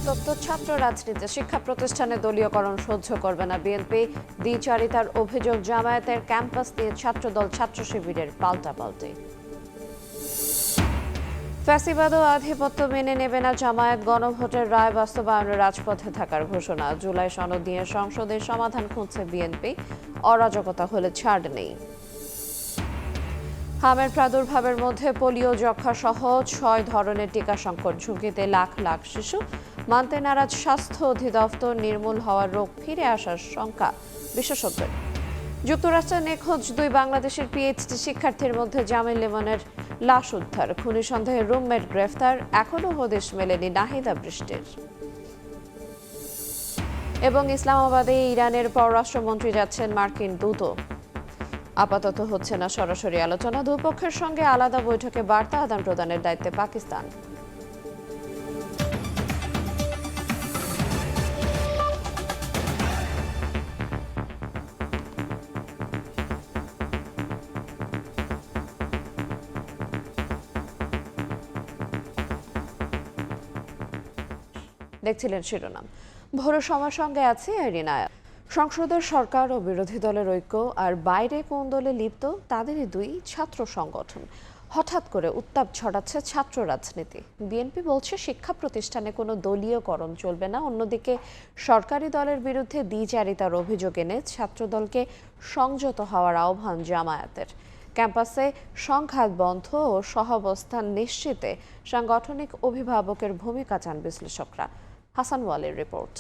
উত্তপ্ত ছাত্র রাজনীতি, শিক্ষা প্রতিষ্ঠানে দলীয়করণ সহ্য করবে না বিএনপি। দ্বিচারিতার অভিযোগ, জামায়াতের ক্যাম্পাস নিয়ে ছাত্রদল ছাত্র শিবিরের পাল্টাপাল্টি। ফ্যাসিবাদ ও আধিপত্য মেনে নেবে না জামায়াত, গণভোটের রায় বাস্তবায়নে রাজপথে থাকার ঘোষণা। জুলাই সনদ নিয়ে সংসদের সমাধান খুঁজছে বিএনপি, অরাজকতা হলে ছাড় নেই। হামের প্রাদুর্ভাবের মধ্যে পোলিও, যক্ষ্মা সহ ৬ ধরনের টিকা সংকট, ঝুঁকিতে লাখ লাখ শিশু। মানতে নারাজ স্বাস্থ্য অধিদপ্তর, নির্মূল হওয়ার রোগ ফিরে আসার শঙ্কা বিশেষজ্ঞের। যুক্তরাষ্ট্রে নিখোঁজ 2 বাংলাদেশের পিএইচডি শিক্ষার্থীর মধ্যে জামিল লিমনের লাশ উদ্ধার। খুনি সন্দেহে রুমমেট গ্রেফতার, এখনও হদিশ মেলেনি নাহিদা বৃষ্টির। এবং ইসলামাবাদে ইরানের পররাষ্ট্রমন্ত্রী যাচ্ছেন মার্কিন দূত। আপাতত হচ্ছে না সরাসরি আলোচনা, দুপক্ষের সঙ্গে আলাদা বৈঠকে বার্তা আদান প্রদানের দায়িত্বে পাকিস্তান। দেখছিলেন শিরোনাম। ভোরের সময়ের সঙ্গে আছে এরিনা। সংসদের সরকার ও বিরোধী দলের ঐক্য, আর বাইরে কোন দলে লিপ্ত তাদেরই 2 ছাত্র সংগঠন। হঠাৎ করে উত্তাপ ছড়াচ্ছে ছাত্র রাজনীতি। বিএনপি বলছে শিক্ষা প্রতিষ্ঠানে কোনো দলীয়করণ চলবে না। অন্যদিকে সরকারি দলের বিরুদ্ধে দ্বিচারিতার অভিযোগ এনে ছাত্রদলকে সংযত হওয়ার আহ্বান জামায়াতের। ক্যাম্পাসে সংঘাত বন্ধ ও সহাবস্থান নিশ্চিতে সাংগঠনিক অভিভাবকের ভূমিকা চান বিশ্লেষকরা। হাসান ওয়ালির রিপোর্ট।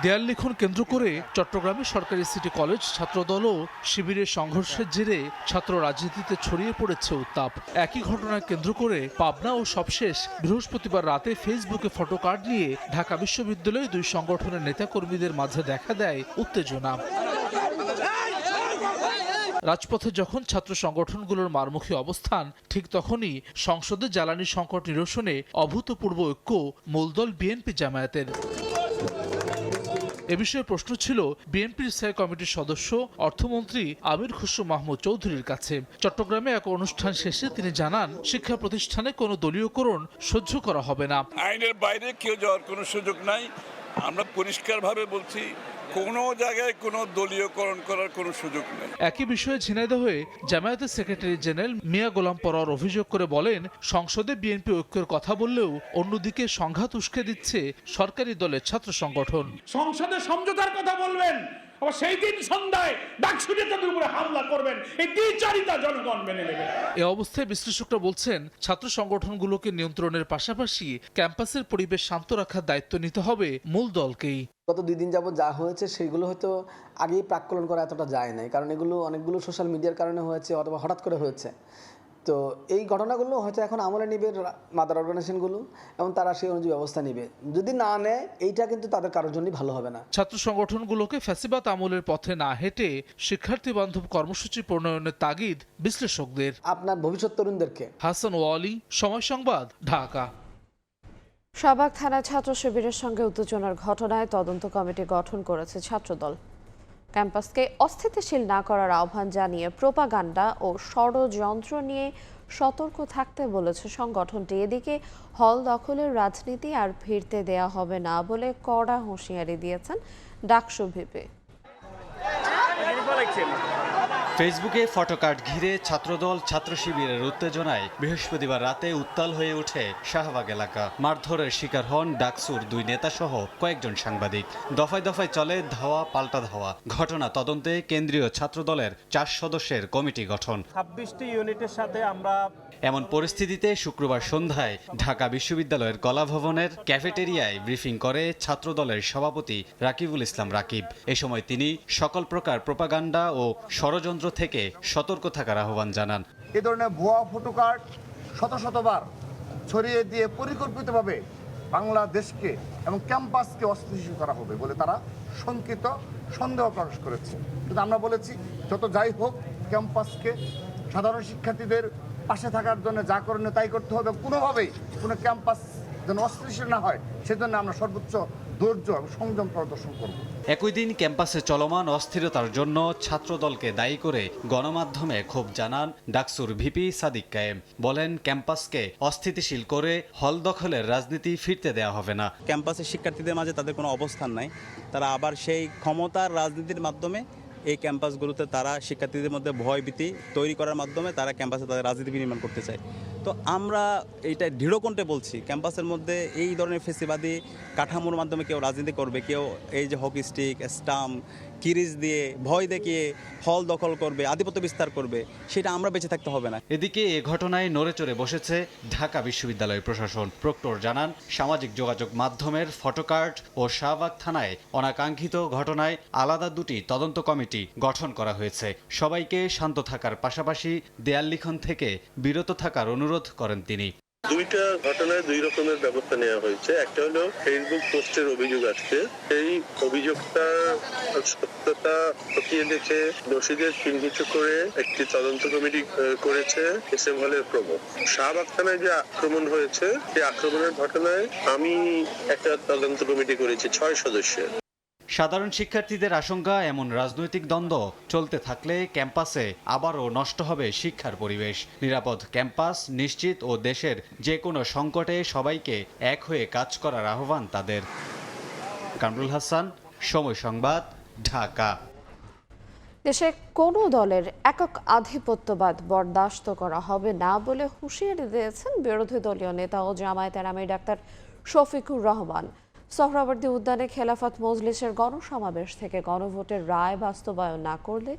দেয়াল লিখন কেন্দ্র করে চট্টগ্রামে সরকারি সিটি কলেজ ছাত্রদল ও শিবিরের সংঘর্ষের জেরে ছাত্র রাজনীতিতে ছড়িয়ে পড়েছে উত্তাপ। একই ঘটনাকে কেন্দ্র করে পাবনা ও সবশেষ বৃহস্পতিবার রাতে ফেসবুকে ফটোকার্ড নিয়ে ঢাকা বিশ্ববিদ্যালয়ে 2 সংগঠনের নেতাকর্মীদের মাঝে দেখা দেয় উত্তেজনা। রাজপথে যখন ছাত্র সংগঠনগুলোর মারমুখী অবস্থান, ঠিক তখনই সংসদে জ্বালানি সংকট নিরসনে অভূতপূর্ব ঐক্য মূলদল বিএনপি জামায়াতের। এ বিষয়ে প্রশ্ন ছিল বিএনপির স্থায়ী কমিটির সদস্য অর্থমন্ত্রী আমির খসরু মাহমুদ চৌধুরীর কাছে। চট্টগ্রামে এক অনুষ্ঠান শেষে তিনি জানান, শিক্ষা প্রতিষ্ঠানে কোনো দলীয়করণ সহ্য করা হবে না। আইনের বাইরে কেউ যাওয়ার কোনো সুযোগ নাই। আমরা পরিষ্কারভাবে বলছি, কোনো জায়গায় কোনো দলীয়করণ করার কোনো সুযোগ নেই। একই বিষয়ে ঝিনাইদহে জামায়াতের সেক্রেটারি জেনারেল মিয়া গোলাম পরোয়ার অভিযোগ করে বলেন, সংসদে বিএনপি ঐক্যের কথা বললেও অন্যদিকে সংঘাত উস্কে দিচ্ছে সরকারি দলের ছাত্র সংগঠন। সংসদে সমঝোতার কথা বলবেন, আবার সেই দিন সন্ধ্যায় ডাকসুতে তাদের উপরে হামলা করবেন। এই দ্বিচারিতা জনগণ মেনে নেবে। এ অবস্থায় বিশ্লেষকরা বলছেন, ছাত্র সংগঠনগুলোকে নিয়ন্ত্রণের পাশাপাশি ক্যাম্পাসের পরিবেশ শান্ত রাখার দায়িত্ব নিতে হবে মূল দলকেই। গত 2 দিন যাবত যা হয়েছে সেগুলো হয়তো আগেই প্রাক্কলন করা এতটা যায় নাই, কারণ এগুলো অনেকগুলো সোশ্যাল মিডিয়ার কারণে হয়েছে অথবা হঠাৎ করে হয়েছে। তো এই ঘটনাগুলো হয়তো এখন আমলে নিবে মাদার অর্গানাইজেশনগুলো, এবং তারা সেই অনুযায়ী ব্যবস্থা নিবে। যদি না নেয়, এইটা কিন্তু তাদের কারোর জন্যই ভালো হবে না। ছাত্র সংগঠনগুলোকে ফ্যাসিবাদ আমলের পথে না হেঁটে শিক্ষার্থী বান্ধব কর্মসূচি প্রণয়নের তাগিদ বিশ্লেষকদের। আপনার ভবিষ্যৎ তরুণদেরকে। হাসান ওয়ালি, সময় সংবাদ, ঢাকা। শাহবাগ থানায় ছাত্র শিবিরের সঙ্গে উত্তেজনার ঘটনায় তদন্ত কমিটি গঠন করেছে ছাত্রদল। ক্যাম্পাসকে অস্থিতিশীল না করার আহ্বান জানিয়ে প্রোপাগান্ডা ও ষড়যন্ত্র নিয়ে সতর্ক থাকতে বলেছে সংগঠনটি। এদিকে হল দখলের রাজনীতি আর ফিরতে দেয়া হবে না বলে কড়া হুঁশিয়ারি দিয়েছেন ডাকসু ভিপি। ফেসবুকে ফটোকার্ড ঘিরে ছাত্রদল ছাত্র শিবিরের উত্তেজনায় বৃহস্পতিবার রাতে উত্তাল হয়ে ওঠে শাহবাগ এলাকা। মারধরের শিকার হন ডাকসুর 2 নেতাসহ কয়েকজন সাংবাদিক। দফায় দফায় চলে ধাওয়া পাল্টা ধাওয়া। ঘটনা তদন্তে কেন্দ্রীয় ছাত্রদলের 4 সদস্যের কমিটি গঠন। 26টি ইউনিটের সাথে আমরা এমন পরিস্থিতিতে শুক্রবার সন্ধ্যায় ঢাকা বিশ্ববিদ্যালয়ের কলাভবনের ক্যাফেটেরিয়ায় ব্রিফিং করে ছাত্রদলের সভাপতি রাকিবুল ইসলাম রাকিব। এ সময় তিনি সকল প্রকার প্রোপাগান্ডা ও ষড়যন্ত্র থেকে সতর্ক থাকার আহ্বান জানান। এ ধরনের ভুয়া ফটোকার্ড শতবার ছড়িয়ে দিয়ে পরিকল্পিতভাবে বাংলাদেশকে এবং ক্যাম্পাসকে অস্থিতিশীল করা হবে বলে তারা শঙ্কিত সন্দেহ প্রকাশ করেছে। কিন্তু আমরা বলেছি, যত যাই হোক, ক্যাম্পাসকে সাধারণ শিক্ষার্থীদের পাশে থাকার জন্য যা করণীয় তাই করতে হবে। কোনোভাবেই কোনো ক্যাম্পাস যেন অস্থিতিশীল না হয়, সেজন্য আমরা সর্বোচ্চ ধৈর্য এবং সংযম প্রদর্শন করব। একই দিন ক্যাম্পাসে চলমান অস্থিরতার জন্য ছাত্রদলকে দায়ী করে গণমাধ্যমে ক্ষোভ জানান ডাকসুর ভিপি সাদিক কায়েম। বলেন, ক্যাম্পাসকে অস্থিতিশীল করে হল দখলের রাজনীতি ফিরতে দেওয়া হবে না। ক্যাম্পাসের শিক্ষার্থীদের মাঝে তাদের কোনো অবস্থান নাই, তারা আবার সেই ক্ষমতার রাজনীতির মাধ্যমে এই ক্যাম্পাসগুলোতে তারা শিক্ষার্থীদের মধ্যে ভয়ভীতি তৈরি করার মাধ্যমে তারা ক্যাম্পাসে তাদের রাজনীতি বিনির্মাণ করতে চায়। তো আমরা এইটা দৃঢ়কণ্ঠে বলছি, ক্যাম্পাসের মধ্যে এই ধরনের ফেসিবাদী কাঠামোর মাধ্যমে কেউ রাজনীতি করবে, কেউ এই যে হকি স্টিক, স্টাম্প, কিরিচ দিয়ে ভয় দেখিয়ে হল দখল করবে, আধিপত্য বিস্তার করবে, সেটা আমরা বেঁচে থাকতে হবে না। এদিকে এ ঘটনায় নড়েচড়ে বসেছে ঢাকা বিশ্ববিদ্যালয় প্রশাসন। প্রক্টর জানান, সামাজিক যোগাযোগ মাধ্যমের ফটোকার্ড ও শাহবাগ থানায় অনাকাঙ্ক্ষিত ঘটনায় আলাদা দুটি তদন্ত কমিটি গঠন করা হয়েছে। সবাইকে শান্ত থাকার পাশাপাশি দেয়াল লিখন থেকে বিরত থাকার অনুরোধ করেন তিনি। দুইটা ঘটনায় দুই রকমের ব্যবস্থা নেওয়া হয়েছে। একটা হলো ফেসবুক পোস্টের অভিযোগ আসছে, সেই অভিযোগটা সত্যতা খতিয়ে দেখে দোষীদের চিহ্নিত করে একটি তদন্ত কমিটি করেছে এসএম হলের প্রমুখ। শাহবাগ থানায় যে আক্রমণ হয়েছে, সেই আক্রমণের ঘটনায় আমি একটা তদন্ত কমিটি করেছি 6 সদস্যের। সাধারণ শিক্ষার্থীদের আশঙ্কা, এমন রাজনৈতিক দ্বন্দ্ব চলতে থাকলে ক্যাম্পাসে আবারও নষ্ট হবে শিক্ষার পরিবেশ। নিরাপদ ক্যাম্পাস নিশ্চিত ও দেশের যে কোনো সংকটে সবাইকে এক হয়ে কাজ করার আহ্বান তাদের। কামরুল হাসান, সময় সংবাদ, ঢাকা। দেশে কোনো দলের একক আধিপত্যবাদ বরদাস্ত করা হবে না বলে হুঁশিয়ারি দিয়েছেন বিরোধী দলীয় নেতা ও জামায়াতের আমির ডাক্তার শফিকুর রহমান। সোহরাওয়ার্দী উদ্যানে খেলাফত মজলিসের গণসমাবেশ থেকে গণভোটের রায় বাস্তবায়ন না করলে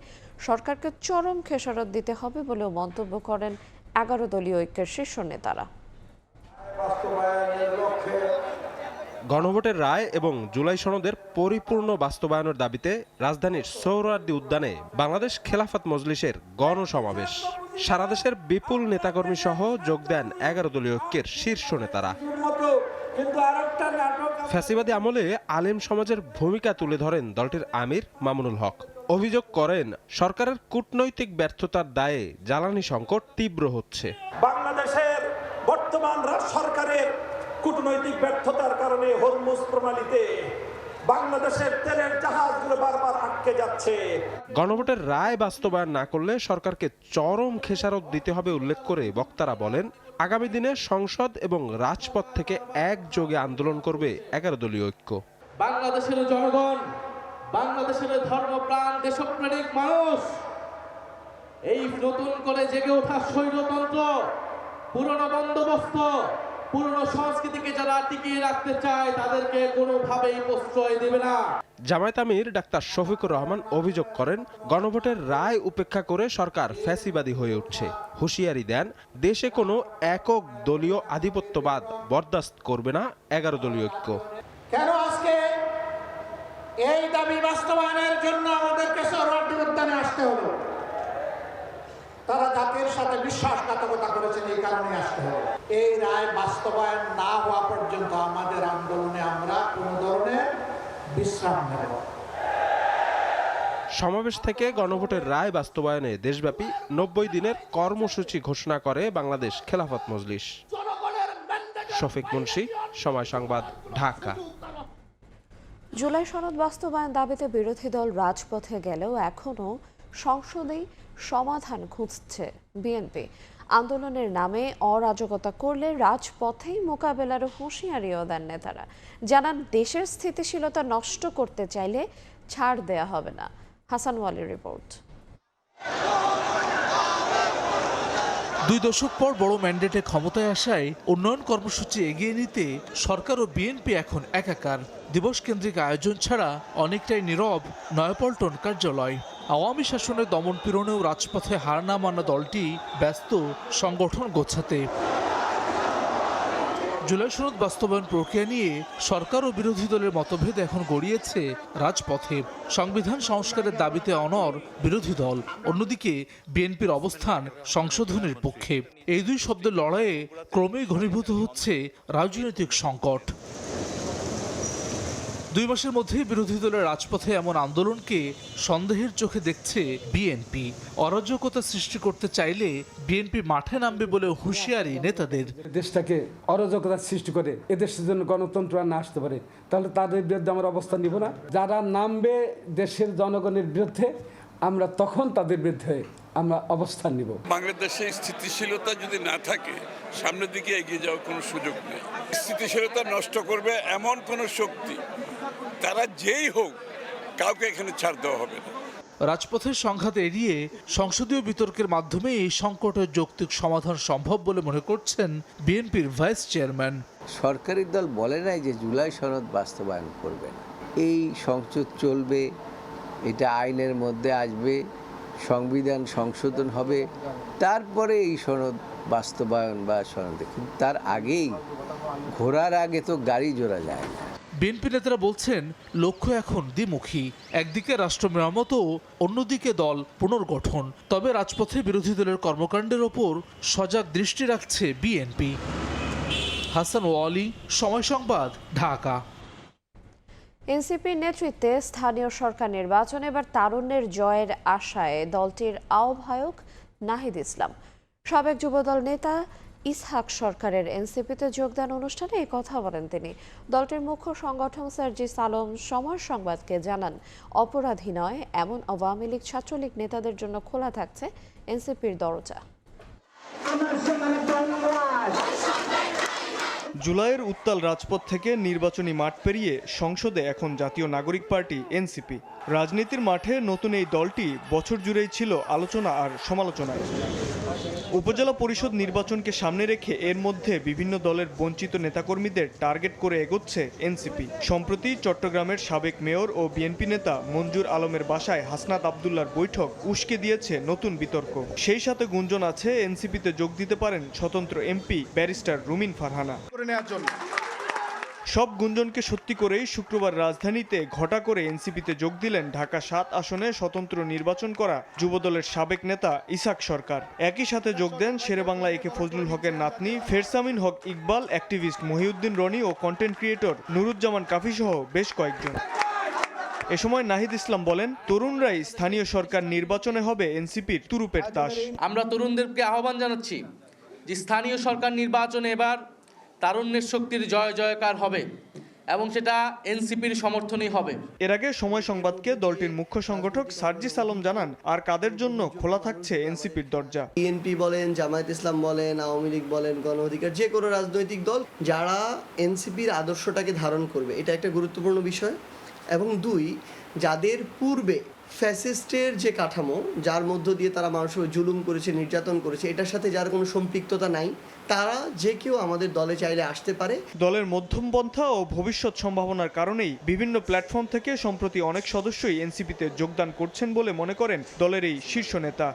সরকারকে চরম খেসারত দিতে হবে বলেও মন্তব্য করেন 11 দলীয় ঐক্যের শীর্ষ নেতারা। গণভোটের রায় এবং জুলাই সনদের পরিপূর্ণ বাস্তবায়নের দাবিতে রাজধানীর সোহরাওয়ার্দী উদ্যানে বাংলাদেশ খেলাফত মজলিসের গণসমাবেশ। সারা দেশের বিপুল নেতাকর্মী সহ যোগ দেন 11 দলীয় ঐক্যের শীর্ষ নেতারা। ফ্যাসিবাদী আমলে আলেম সমাজের ভূমিকা তুলে ধরেন দলটির আমির মামুনুল হক। অভিযোগ করেন, সরকারের কূটনৈতিক ব্যর্থতার দায়ে জ্বালানি সংকট তীব্র হচ্ছে। বাংলাদেশের বর্তমান সরকারের কূটনৈতিক ব্যর্থতার কারণে হরমুজ প্রণালীতে বাংলাদেশের তেলের জাহাজগুলো বারবার আটকে যাচ্ছে। গণভোটের রায় বাস্তবায়ন না করলে সরকারকে চরম খেসারত দিতে হবে উল্লেখ করে বক্তারা বলেন, আগামী দিনে সংসদ এবং রাজপথ থেকে একযোগে আন্দোলন করবে 11 দলীয় ঐক্য। বাংলাদেশের জনগণ, বাংলাদেশের ধর্মপ্রাণ দেশপ্রেমিক মানুষ এই নতুন করে জেগে ওঠা স্বৈরতন্ত্র, পুরনো বন্দোবস্ত, পুরনো সংস্কৃতিকে যারা টিকিয়ে রাখতে চায় তাদেরকে কোনোভাবেই প্রশ্রয় দেবে না। জামায়াত আমির ডাক্তার শফিকুর রহমান অভিযোগ করেন, গণভোটের রায় উপেক্ষা করে সরকার ফ্যাসিবাদী হয়ে উঠছে। হুঁশিয়ারি দেন, দেশে কোনো একক দলীয় আধিপত্যবাদ বরদাস্ত করবে না 11 দলীয় ঐক্য। কেন আজকে এই দাবি বাস্তবায়নের জন্য আমাদেরকে সোহরাওয়ার্দী উদ্যানে আসতে হলো? তারা জাতির সাথে বিশ্বাসঘাতকতা করেছেন, এই কারণে আসতে হবে। এই রায় বাস্তবায়ন না হওয়া পর্যন্ত আমাদের আন্দোলনে আমরা কোনো ধরনের বিশ্রাম নেব। সমাবেশ থেকে গণভোটের রায় বাস্তবায়নে দেশব্যাপী 90 দিনের কর্মসূচি ঘোষণা করে বাংলাদেশ খেলাফত মজলিস। শফিক মুন্সি, সময় সংবাদ, ঢাকা। জুলাই সনদ বাস্তবায়ন দাবিতে বিরোধী দল রাজপথে গেলেও এখনও সংসদেই সমাধান খুঁজছে বিএনপি। আন্দোলনের নামে অরাজকতা করলে রাজপথেই মোকাবেলার হুঁশিয়ারিও দেন নেতারা। জানান, দেশের স্থিতিশীলতা নষ্ট করতে চাইলে ছাড় দেয়া হবে না। হাসান ওয়ালির রিপোর্ট। 2 দশক পর বড় ম্যান্ডেটে ক্ষমতায় আসায় উন্নয়ন কর্মসূচি এগিয়ে নিতে সরকার ও বিএনপি এখন একাকার। দিবস কেন্দ্রিক আয়োজন ছাড়া অনেকটাই নীরব নয়াপল্টন কার্যালয়। আওয়ামী শাসনের দমন পীড়নেও রাজপথে হার না মানা দলটি ব্যস্ত সংগঠন গোছাতে। জুলাই সনদ বাস্তবায়ন প্রক্রিয়া নিয়ে সরকার ও বিরোধী দলের মতভেদ এখন গড়িয়েছে রাজপথে। সংবিধান সংস্কারের দাবিতে অনড় বিরোধী দল, অন্যদিকে বিএনপির অবস্থান সংশোধনের পক্ষে। এই দুই শব্দের লড়াইয়ে ক্রমেই ঘনীভূত হচ্ছে রাজনৈতিক সংকট। 2 মাসের মধ্যেই বিরোধী দলের রাজপথে এমন আন্দোলনকে সন্দেহের চোখে দেখছে বিএনপি। অরাজকতা সৃষ্টি করতে চাইলে বিএনপি মাঠে নামবে বলে হুঁশিয়ারি নেতাদের। দেশটাকে অরাজকতা সৃষ্টি করে এদেশের জন্য গণতন্ত্র আর না আসতে পারে, তাহলে তাদের বিরুদ্ধে আমরা অবস্থান নিব না। যারা নামবে দেশের জনগণের বিরুদ্ধে, আমরা তখন তাদের বিরুদ্ধে আমরা অবস্থান নিব। বাংলাদেশে স্থিতিশীলতা যদি না থাকে, সামনের দিকে এগিয়ে যাওয়ার কোনো সুযোগ নেই। স্থিতিশীলতা নষ্ট করবে এমন কোনো শক্তি, তারা যেই হোক, কাউকে এখানে ছাড় দেওয়া হবে না। রাজপথের সংঘাত এড়িয়ে সংসদীয় বিতর্কের মাধ্যমে এই সংকটের যৌক্তিক সমাধান সম্ভব বলে মনে করছেন বিএনপির ভাইস চেয়ারম্যান। সরকারি দল বলে নাই যে জুলাই সনদ বাস্তবায়ন করবে না। এই সংসদ চলবে, এটা আইনের মধ্যে আসবে, সংবিধান সংশোধন হবে, তারপরে এই সনদ বাস্তবায়ন বা সনদে। কিন্তু তার আগেই, ঘোড়ার আগে তো গাড়ি জোড়া যায় না। বিএনপি নেতারা বলছেন লক্ষ্য এখন দ্বিমুখী। একদিকে রাষ্ট্র মেরামত, অন্যদিকে দল পুনর্গঠন। তবে রাজপথে বিরোধী দলের কর্মকাণ্ডের ওপর সজাগ দৃষ্টি রাখছে বিএনপি। হাসান ওয়ালি, সময় সংবাদ, ঢাকা। এনসিপির নেতৃত্বে স্থানীয় সরকার নির্বাচনে এবার তারুণ্যের জয়ের আশায় দলটির আহ্বায়ক নাহিদ ইসলাম। সাবেক যুবদল নেতা ইসহাক সরকারের এনসিপিতে যোগদান অনুষ্ঠানে এই কথা বলেন তিনি। দলটির মুখ্য সংগঠক সার্জিস আলম সময় সংবাদকে জানান, অপরাধী নয় এমন আওয়ামী লীগ ছাত্রলীগ নেতাদের জন্য খোলা থাকছে এনসিপির দরজা। জুলাইয়ের উত্তাল রাজপথ থেকে নির্বাচনী মাঠ পেরিয়ে সংসদে এখন জাতীয় নাগরিক পার্টি এনসিপি। রাজনীতির মাঠে নতুন এই দলটি বছর জুড়েই ছিল আলোচনা আর সমালোচনায়। উপজেলা পরিষদ নির্বাচনকে সামনে রেখে এর মধ্যে বিভিন্ন দলের বঞ্চিত নেতাকর্মীদের টার্গেট করে এগোচ্ছে এনসিপি। সম্প্রতি চট্টগ্রামের সাবেক মেয়র ও বিএনপি নেতা মঞ্জুর আলমের বাসায় হাসনাত আবদুল্লার বৈঠক উস্কে দিয়েছে নতুন বিতর্ক। সেই সাথে গুঞ্জন আছে এনসিপিতে যোগ দিতে পারেন স্বতন্ত্র এমপি ব্যারিস্টার রুমিন ফারহানা। সব গুঞ্জনকে সত্যি করেই শুক্রবার রাজধানীতে ঘটা করে এনসিপিতে যোগ দিলেন ঢাকা ৭ আসনে স্বতন্ত্র নির্বাচন করা যুবদলের সাবেক নেতা ইসহাক সরকার। একই সাথে যোগ দেন শেরেবাংলা একে ফজলুল হকের নাতনি ফেরসামিন হক ইকবাল, অ্যাক্টিভিস্ট মহিউদ্দিন রনি ও কন্টেন্ট ক্রিয়েটর নুরুজ্জামান কাফি সহ বেশ কয়েকজন। এ সময় নাহিদ ইসলাম বলেন, তরুণরাই স্থানীয় সরকার নির্বাচনে হবে এনসিপির তুরুপের তাস। আমরা তরুণদেরকে আহ্বান জানাচ্ছি যে স্থানীয় সরকার নির্বাচনে এবার তারুণ্যের শক্তির জয় জয়কার হবে এবং সেটা এনসিপির সমর্থনই হবে। এর আগে সময় সংবাদকে দলটির মুখ্য সংগঠক সার্জিস আলম জানান, আর কাদের জন্য খোলা থাকছে এনসিপির দরজা। বিএনপি বলেন, জামায়াত ইসলাম বলেন, আওয়ামী লীগ বলেন, গণ অধিকার, যে কোনো রাজনৈতিক দল যারা এনসিপির আদর্শটাকে ধারণ করবে, এটা একটা গুরুত্বপূর্ণ বিষয়। এবং দুই, যাদের পূর্বে ফ্যাসিস্টের যে কাঠামো, যার মধ্য দিয়ে তারা মানুষের জুলুম করেছে, নির্যাতন করেছে, এটার সাথে যার কোনো সম্পৃক্ততা নাই, তারা যে কেউ আমাদের দলে চাইলে আসতে পারে। দলের মধ্যমপন্থা ও ভবিষ্যৎ সম্ভাবনার কারণেই বিভিন্ন প্ল্যাটফর্ম থেকে সম্প্রতি অনেক সদস্যই এনসিপিতে যোগদান করছেন বলে মনে করেন দলের এই শীর্ষ নেতা।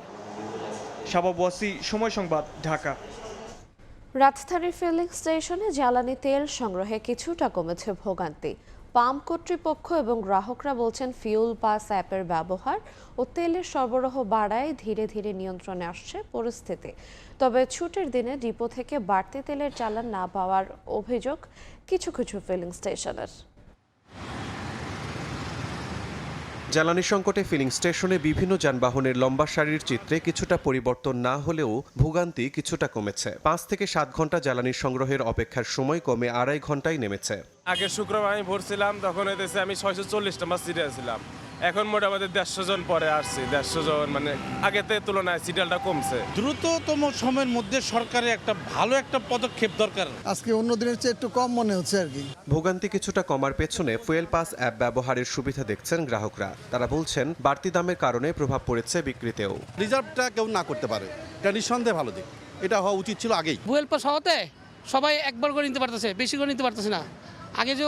শাবাব ওয়াসি, সময় সংবাদ, ঢাকা। রাজধানীর ফিলিং স্টেশনে জ্বালানি তেল সংগ্রহে কিছুটা কমেছে ভোগান্তি। পাম্প কর্তৃপক্ষ এবং গ্রাহকরা বলছেন, ফিউল পাস অ্যাপের ব্যবহার ও তেলের সরবরাহ বাড়ায় ধীরে ধীরে নিয়ন্ত্রণে আসছে পরিস্থিতি। তবে ছুটির দিনে ডিপো থেকে বাড়তি তেলের চালান না পাওয়ার অভিযোগ কিছু কিছু ফিলিং স্টেশনের। জ্বালানি সংকটে ফিলিং স্টেশনে বিভিন্ন যানবাহনের লম্বা সারির চিত্রে কিছুটা পরিবর্তন না হলেও ভোগান্তি কিছুটা কমেছে। 5 থেকে 7 ঘন্টা জ্বালানি সংগ্রহের অপেক্ষার সময় কমে 2.5 ঘন্টায় নেমেছে। আগের শুক্রবার আমি ভরছিলাম, তখন হইতেছে আমি 640 নম্বর সিটে ছিলাম। এখন মোটামুটি 150 জন পরে আসছি। 150 জন মানে আগেতে তুলনায় সিরিয়ালটা কমছে। দ্রুততম সময়ের মধ্যে সরকারের একটা ভালো একটা পদক্ষেপ দরকার। আজকে অন্য দিনের চেয়ে একটু কম মনে হচ্ছে আর কি। ভোগান্তি কিছুটা কমার পেছনে ফুয়েল পাস অ্যাপ ব্যবহারের সুবিধা দেখছেন গ্রাহকরা। তারা বলছেন, বাড়তি দামের কারণে প্রভাব পড়েছে বিক্রিতেও। রিজার্ভটা কেউ না করতে পারে, এটা নিঃসন্দেহে ভালো দিক। এটা হওয়া উচিত ছিল আগেই। ফুয়েল পাস হওয়াতে সবাই একবার করে নিতে পারতেছে, বেশি করে নিতে পারতেছে না। আগে যে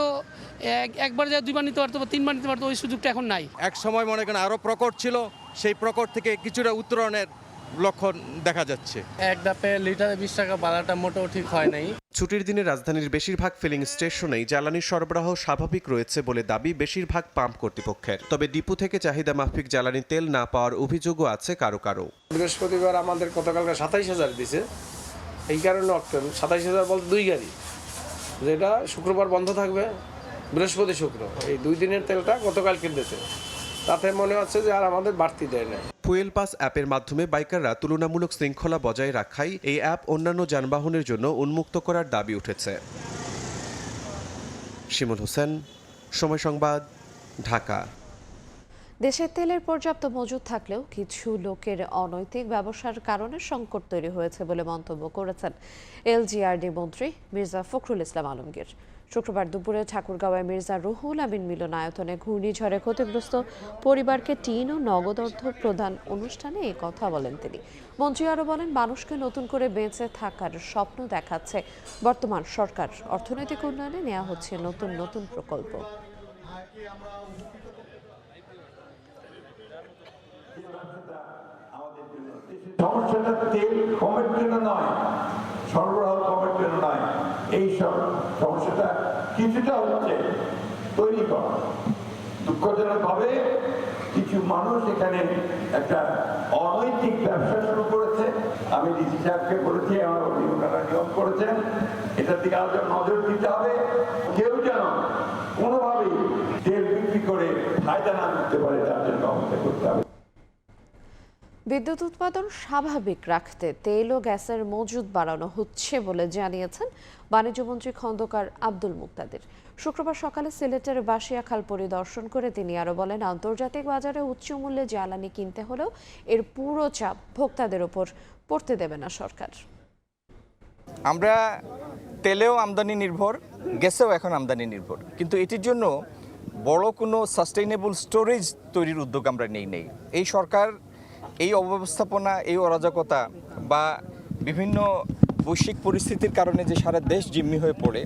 একবার যা 2বার নিতে পারতো বা 3বার নিতে পারতো, ওই সুযোগটা এখন নাই। এক সময় মনে করেন আরো প্রকট ছিল, সেই প্রকট থেকে কিছুটা উত্তরণের লক্ষণ দেখা যাচ্ছে। এক ধাপে লিটারে 20 টাকা বাড়াটা মোটেও ঠিক হয় নাই। ছুটির দিনে রাজধানীর বেশিরভাগ ফিলিং স্টেশনেই জ্বালানির সরবরাহ স্বাভাবিক রয়েছে বলে দাবি বেশিরভাগ পাম্প কর্তৃপক্ষের। তবে ডিপো থেকে চাহিদা মাফিক জ্বালানি তেল না পাওয়ার অভিযোগও আছে কারো কারো। বৃহস্পতিবার আমাদের গতকালকে 27,000 দিছে, এই কারণে 27,000 বলতে 2 গাড়ি, যেটা শুক্রবার বন্ধ থাকবে, বৃহস্পতি শুক্র এই 2 দিনের তেলটা গতকাল কিনতেছে, তাতে মনে হচ্ছে যে আর আমাদের বাড়তি দেয় না। ফুয়েল পাস অ্যাপের মাধ্যমে বাইকাররা তুলনামূলক শৃঙ্খলা বজায় রাখায় এই অ্যাপ অন্যান্য যানবাহনের জন্য উন্মুক্ত করার দাবি উঠেছে। শিমুল হোসেন, সময় সংবাদ, ঢাকা। দেশে তেলের পর্যাপ্ত মজুদ থাকলেও কিছু লোকের অনৈতিক ব্যবসার কারণে সংকট তৈরি হয়েছে বলে মন্তব্য করেছেন এলজিআরডি মন্ত্রী মির্জা ফখরুল ইসলাম আলমগীর। শুক্রবার দুপুরে ঠাকুরগাঁওয়ে মির্জা রুহুল আমিন মিলনায়তনে ঘূর্ণিঝড়ে ক্ষতিগ্রস্ত পরিবারকে টিন ও নগদ অর্থ প্রদান অনুষ্ঠানে এই কথা বলেন তিনি। মন্ত্রী আরও বলেন, মানুষকে নতুন করে বেঁচে থাকার স্বপ্ন দেখাচ্ছে বর্তমান সরকার। অর্থনৈতিক উন্নয়নে নেওয়া হচ্ছে নতুন নতুন প্রকল্প। সমস্যাটা তেল কমের জন্য নয়, সরবরাহ কমের জন্য নয়, এই সব সমস্যাটা কিছুটা হচ্ছে তৈরি করা। দুঃখজনকভাবে কিছু মানুষ এখানে একটা অনৈতিক ব্যবসা শুরু করেছে। আমি ডিসি সাহেবকে বলেছি, আমার ওনারা নিয়ম করেছেন, এটার দিকে আরো নজর দিতে হবে। কেউ যেন কোনোভাবেই তেল বিক্রি করে ফায়দা না করতে পারে, তার জন্য ব্যবস্থা করতে হবে। বিদ্যুৎ উৎপাদন স্বাভাবিক রাখতে তেল ও গ্যাসের মজুদ বাড়ানো হচ্ছে বলে জানিয়েছেন বাণিজ্যমন্ত্রী খন্দকার আব্দুল মুক্তাদির। শুক্রবার সকালে সিলেটের বাসিয়াখাল পরিদর্শন করে তিনি আরও বলেন, আন্তর্জাতিক বাজারে উচ্চ মূল্যে জ্বালানি কিনতে হলেও এর পুরো চাপ ভোক্তাদের ওপর পড়তে দেবে না সরকার। আমরা তেলেও আমদানি নির্ভর, গ্যাসেও এখন আমদানি নির্ভর, কিন্তু এটির জন্য বড় কোনো সাস্টেইনেবল স্টোরেজ তৈরির উদ্যোগ আমরা নেই। এই সরকার এই অব্যবস্থাপনা, এই অরাজকতা বা বিভিন্ন বৈশ্বিক পরিস্থিতির কারণে যে সারা দেশ জিম্মি হয়ে পড়ে,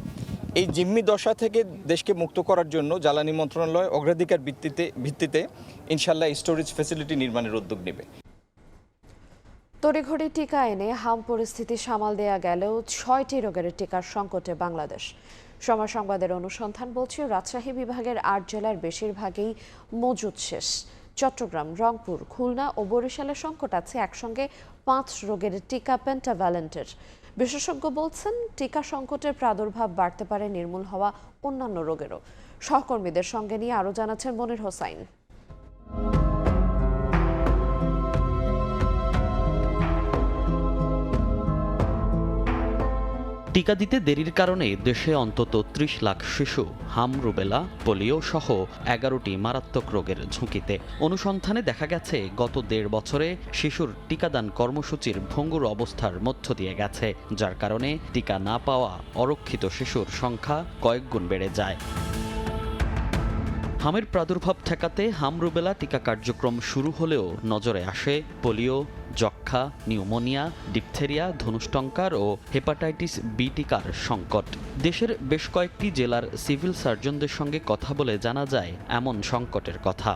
এই জিম্মি দশা থেকে দেশকে মুক্ত করার জন্য জ্বালানি মন্ত্রণালয় অগ্রাধিকার ভিত্তিতে ইনশাল্লাহ স্টোরেজ ফ্যাসিলিটি নির্মাণের উদ্যোগ নেবে। তড়িঘড়ি টিকা এনে হাম পরিস্থিতি সামাল দেয়া গেলেও 6টি রোগের টিকার সংকটে বাংলাদেশ। সময় সংবাদের অনুসন্ধান বলছে, রাজশাহী বিভাগের 8 জেলার বেশিরভাগই মজুদ শেষ। চট্টগ্রাম, রংপুর, খুলনা ও বরিশালের সংকট আছে একসঙ্গে 5 রোগের টিকা পেন্টাভ্যালেন্টের। বিশেষজ্ঞ বলছেন, টিকা সংকটের প্রাদুর্ভাব বাড়তে পারে নির্মূল হওয়া অন্যান্য রোগেরও। সহকর্মীদের সঙ্গে নিয়ে আরও জানাচ্ছেন মনির হোসাইন। টিকা দিতে দেরির কারণে দেশে অন্তত 30 লাখ শিশু হাম, রুবেলা, পোলিও সহ 11টি মারাত্মক রোগের ঝুঁকিতে। অনুসন্ধানে দেখা গেছে, গত 1.5 বছরে শিশুর টিকাদান কর্মসূচির ভঙ্গুর অবস্থার মধ্য দিয়ে গেছে, যার কারণে টিকা না পাওয়া অরক্ষিত শিশুর সংখ্যা কয়েক গুণ বেড়ে যায়। হামের প্রাদুর্ভাব ঠেকাতে হাম, রুবেলা টিকা কার্যক্রম শুরু হলেও নজরে আসে পোলিও, যক্ষ্মা, নিউমোনিয়া, ডিপথেরিয়া, ধনুষ্টঙ্কার ও হেপাটাইটিস বি টিকার সংকট। দেশের বেশ কয়েকটি জেলার সিভিল সার্জনদের সঙ্গে কথা বলে জানা যায় এমন সংকটের কথা।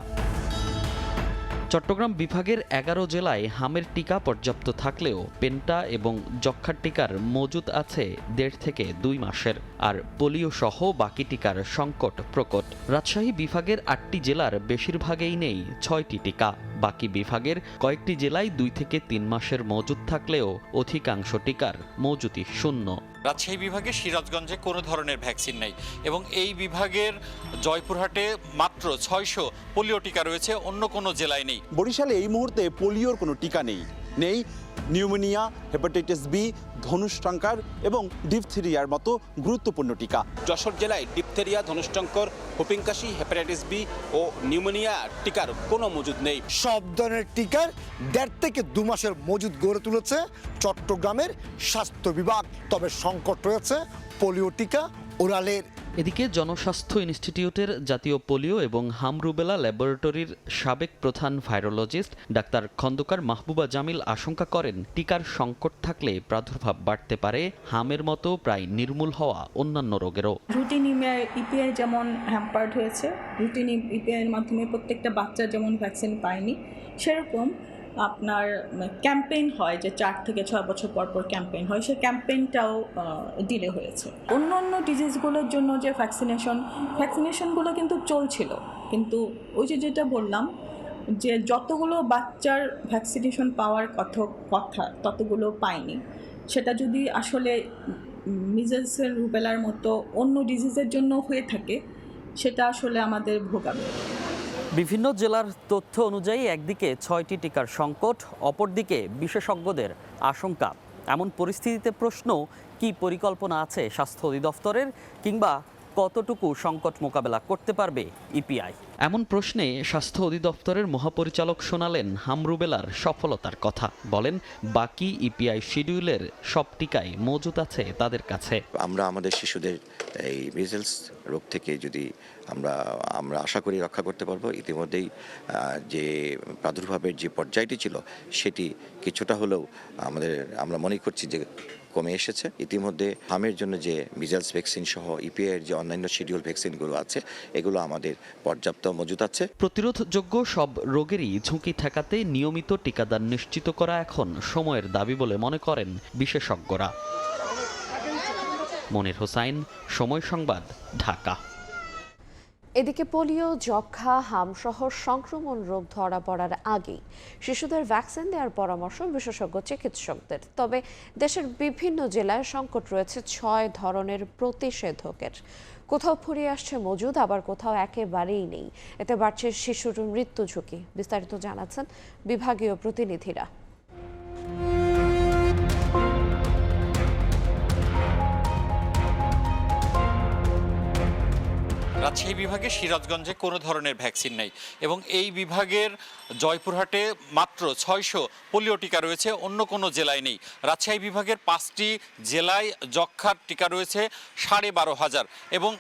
চট্টগ্রাম বিভাগের 11 জেলায় হামের টিকা পর্যাপ্ত থাকলেও পেন্টা এবং যক্ষ্মার টিকার মজুদ আছে 1.5 থেকে 2 মাসের, আর পোলিও সহ বাকি টিকার সংকট প্রকট। রাজশাহী বিভাগের 8টি জেলার বেশিরভাগেই নেই 6টি টিকা। বাকি বিভাগের কয়েকটি জেলায় 2 থেকে 3 মাসের মজুদ থাকলেও অধিকাংশ টিকার মজুদই শূন্য। রাজশাহী বিভাগে সিরাজগঞ্জে কোনো ধরনের ভ্যাকসিন নেই এবং এই বিভাগের জয়পুরহাটে মাত্র 600 পোলিও টিকা রয়েছে, অন্য কোনো জেলায় নেই। বরিশালে এই মুহূর্তে পোলিওর কোনো টিকা নেই নিউমোনিয়া, হেপাটাইটিস বি, ধনুষ্টঙ্কার এবং ডিপথেরিয়ার মতো গুরুত্বপূর্ণ টিকা। যশোর জেলায় ডিপথেরিয়া, ধনুষ্টঙ্কর, হুপিং কাশি, হেপাটাইটিস বি ও নিউমোনিয়া টিকার কোনো মজুদ নেই। সব ধরনের টিকার 1.5 থেকে 2 মাসের মজুদ গড়ে তুলেছে চট্টগ্রামের স্বাস্থ্য বিভাগ। তবে সংকট রয়েছে পোলিও টিকা, ওরালের। এদিকে জনস্বাস্থ্য ইনস্টিটিউটের জাতীয় পোলিও এবং হাম, রুবেলা ল্যাবরেটরির সাবেক প্রধান ভাইরোলজিস্ট ডাক্তার খন্দকার মাহবুবা জামিল আশঙ্কা করেন, টিকার সংকট থাকলে প্রাদুর্ভাব বাড়তে পারে হামের মতো প্রায় নির্মূল হওয়া অন্যান্য রোগেরও। রুটিন ইপিআই যেমন হ্যাম্পার্ড হয়েছে, রুটিন ইপিআইয়ের মাধ্যমে প্রত্যেকটা বাচ্চা যেমন ভ্যাকসিন পায়নি, সেরকম আপনার ক্যাম্পেইন হয় যে 4 থেকে 6 বছর পর ক্যাম্পেইন হয়, সেই ক্যাম্পেইনটাও ডিলে হয়েছে। অন্য ডিজিজগুলোর জন্য যে ভ্যাকসিনেশনগুলো কিন্তু চলছিল, কিন্তু ওই যেটা বললাম যে যতগুলো বাচ্চার ভ্যাকসিনেশন পাওয়ার কথা ততগুলো পায়নি। সেটা যদি আসলে মিজেলস, রুবেলার মতো অন্য ডিজিজের জন্য হয়ে থাকে, সেটা আসলে আমাদের ভোগাবে। বিভিন্ন জেলার তথ্য অনুযায়ী একদিকে 6টি টিকার সংকট, অপরদিকে বিশেষজ্ঞদের আশঙ্কা। এমন পরিস্থিতিতে প্রশ্ন, কি পরিকল্পনা আছে স্বাস্থ্য অধিদপ্তরের, কিংবা কতটুকু সংকট মোকাবেলা করতে পারবে ইপিআই? এমন প্রশ্নে স্বাস্থ্য অধিদপ্তরের মহাপরিচালক শোনালেন হামরুবেলার সফলতার কথা। বলেন, বাকি ইপিআই শিডিউলের সব টিকাই মজুত আছে তাদের কাছে। আমরা আমাদের শিশুদের এই মিজেলস রোগ থেকে যদি আমরা আশা করি রক্ষা করতে পারবো। ইতিমধ্যেই যে প্রাদুর্ভাবের যে পর্যায়টি ছিল সেটি কিছুটা হলেও আমরা মনে করছি যে কমে এসেছে। ইতিমধ্যে হামের জন্য যে মিজেলস ভ্যাকসিন সহ ইপিআইয়ের যে অন্যান্য শিডিউল ভ্যাকসিনগুলো আছে এগুলো আমাদের পর্যাপ্ত মজুত আছে। প্রতিরোধযোগ্য সব রোগেরই ঝুঁকি ঠেকাতে নিয়মিত টিকাদান নিশ্চিত করা এখন সময়ের দাবি বলে মনে করেন বিশেষজ্ঞরা। মনির হোসাইন, সময় সংবাদ, ঢাকা। এদিকে পোলিও, যক্ষ্মা, হামসহ সংক্রমণ রোগ ধরা পড়ার আগেই শিশুদের ভ্যাকসিন দেওয়ার পরামর্শ বিশেষজ্ঞ চিকিৎসকদের। তবে দেশের বিভিন্ন জেলায় সংকট রয়েছে 6 ধরনের প্রতিষেধকের। কোথাও ফুরিয়ে আসছে মজুদ, আবার কোথাও একেবারেই নেই। এতে বাড়ছে শিশুর মৃত্যু ঝুঁকি। বিস্তারিত জানাচ্ছেন বিভাগীয় প্রতিনিধিরা। রাজশাহী বিভাগে সিরাজগঞ্জে কোনো ধরনের ভ্যাকসিন নেই এবং এই বিভাগের জয়পুরহাটে মাত্র 600 পোলিও টিকা রয়েছে, অন্য কোনো জেলায় নেই। রাজশাহী বিভাগের 5টি জেলায় যক্ষ্মার টিকা রয়েছে 12,500 এবং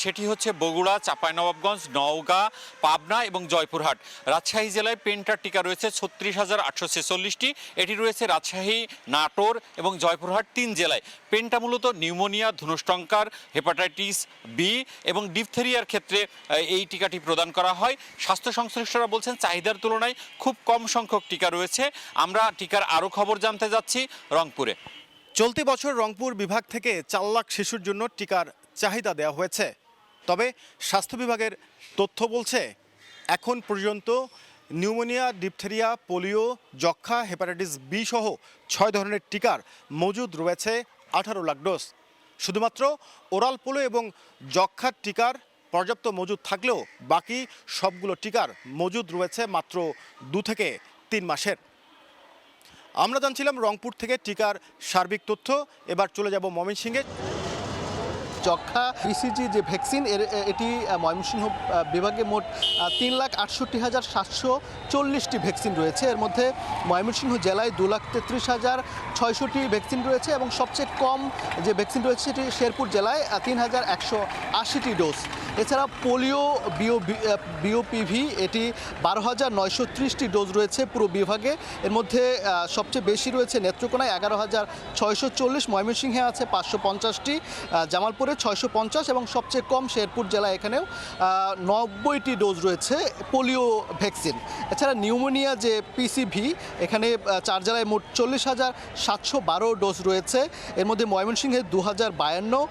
সেটি হচ্ছে বগুড়া, চাঁপাইনবাবগঞ্জ, নওগাঁ, পাবনা এবং জয়পুরহাট। রাজশাহী জেলায় পেন্টার টিকা রয়েছে 36,846টি। এটি রয়েছে রাজশাহী, নাটোর এবং জয়পুরহাট 3 জেলায়। পেন্টা মূলত নিউমোনিয়া, ধনুষ্টঙ্কার, হেপাটাইটিস বি এবং ডিপথেরিয়ার ক্ষেত্রে এই টিকাটি প্রদান করা হয়। স্বাস্থ্য সংশ্লিষ্টরা বলছেন চাহিদার তুলনায় খুব কম সংখ্যক টিকা রয়েছে। আমরা টিকার আরও খবর জানতে যাচ্ছি রংপুরে। চলতি বছর রংপুর বিভাগ থেকে 4 লাখ শিশুর জন্য টিকার চাহিদা দেওয়া হয়েছে। তবে স্বাস্থ্য বিভাগের তথ্য বলছে এখন পর্যন্ত নিউমোনিয়া, ডিপথেরিয়া, পোলিও, যক্ষ্মা, হেপাটাইটিস বি সহ 6 ধরনের টিকার মজুদ রয়েছে 18 লাখ ডোজ। শুধুমাত্র ওরাল পোলিও এবং যক্ষ্মার টিকার পর্যাপ্ত মজুদ থাকলেও বাকি সবগুলো টিকার মজুদ রয়েছে মাত্র 2 থেকে 3 মাসের। আমরা জানছিলাম রংপুর থেকে টিকার সার্বিক তথ্য। এবার চলে যাব ময়মনসিংহে। যক্ষ্মা বিসিজি যে ভ্যাকসিন এটি ময়মনসিংহ বিভাগে মোট 3,68,740টি ভ্যাকসিন রয়েছে। এর মধ্যে ময়মনসিংহ জেলায় 2,33,600টি ভ্যাকসিন রয়েছে এবং সবচেয়ে কম যে ভ্যাকসিন রয়েছে সেটি শেরপুর জেলায় 3,180টি ডোজ। এছাড়া পোলিও বিওপিভি এটি 12,930টি ডোজ রয়েছে পুরো বিভাগে। এর মধ্যে সবচেয়ে বেশি রয়েছে নেত্রকোনায় 11,640, ময়মনসিংহে আছে 550টি, জামালপুরে 650 এবং সবচেয়ে কম শেরপুর জেলা, এখানেও 90টি ডোজ রয়েছে পোলিও ভ্যাকসিন। এছাড়া নিউমোনিয়া যে পিসিভি এখানে 4 জেলায় মোট 40,712 ডোজ রয়েছে। এর মধ্যে ময়মনসিংহে 2,052,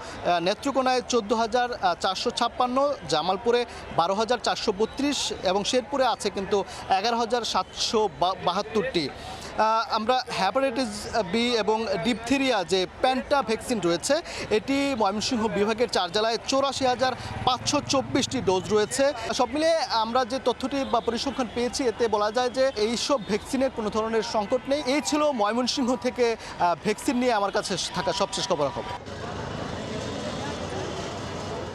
নেত্রকোনায় 14,456, জামালপুরে 12,432 এবং শেরপুরে আছে কিন্তু 11,772টি। আমরা হেপাটাইটিস বি এবং ডিপথেরিয়া যে পেন্টা ভ্যাকসিন রয়েছে এটি ময়মনসিংহ বিভাগের 4 জেলায় 84,524টি ডোজ রয়েছে। সব মিলিয়ে আমরা যে তথ্যটি বা পরিসংখ্যান পেয়েছি এতে বলা যায় যে এইসব ভ্যাকসিনের কোনো ধরনের সংকট নেই। এই ছিল ময়মনসিংহ থেকে ভ্যাকসিন নিয়ে আমার কাছে থাকা সবশেষ খবর।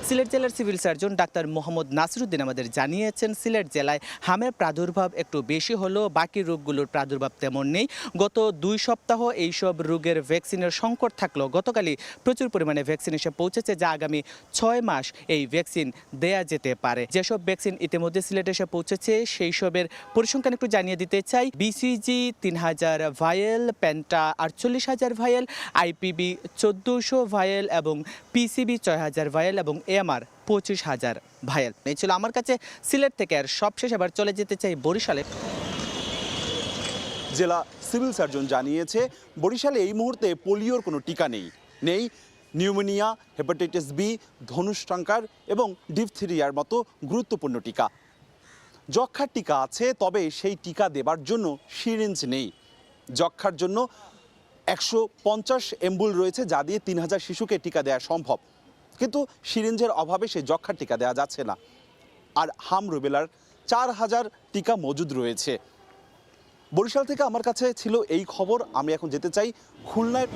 সিলেট জেলার civil surgeon doctor Mohammad Nasiruddin আমাদের জানিয়েছেন সিলেট জেলায় হামের প্রাদুর্ভাব একটু বেশি হলেও বাকি রোগগুলোর প্রাদুর্ভাব তেমন নেই। গত 2 সপ্তাহ এইসব রোগের ভ্যাকসিনের সংকট থাকলেও গতকালই প্রচুর পরিমাণে ভ্যাকসিন এসে পৌঁছেছে, যা আগামী 6 মাস এই ভ্যাকসিন দেয়া যেতে পারে। যেসব ভ্যাকসিন ইতিমধ্যে সিলেট এসে পৌঁছেছে সেই সবের পরিসংখ্যান একটু জানিয়ে দিতে চাই। BCG 3,000 vowel, penta 48,000 vowel, IPB 1,400 vowel এবং পিসিবি 6,000 ভায়েল এবং এমআর 25,000 ভায়েল। এই ছিল আমার কাছে সিলেট থেকে। আর সবশেষ এবার চলে যেতে চাই বরিশালে। জেলা সিভিল সার্জন জানিয়েছে বরিশালে এই মুহূর্তে পোলিওর কোনো টিকা নেই নিউমোনিয়া, হেপাটাইটিস বি, ধনুষ্টঙ্কার এবং ডিপথেরিয়ার মতো গুরুত্বপূর্ণ টিকা। যক্ষ্মার টিকা আছে, তবে সেই টিকা দেবার জন্য সিরিঞ্জ নেই। যক্ষ্মার জন্য 150 এম্বুল রয়েছে, যা দিয়ে 3,000 শিশুকে টিকা দেওয়া সম্ভব, কিন্তু সিরিঞ্জের অভাবে সেই যক্ষ্মার টিকা দেওয়া যাচ্ছে না। আর হাম রুবেলার 4000 টিকা মজুদ রয়েছে। বরিশাল থেকে আমার কাছে ছিল এই খবর। আমি এখন যেতে চাই খুলনায়।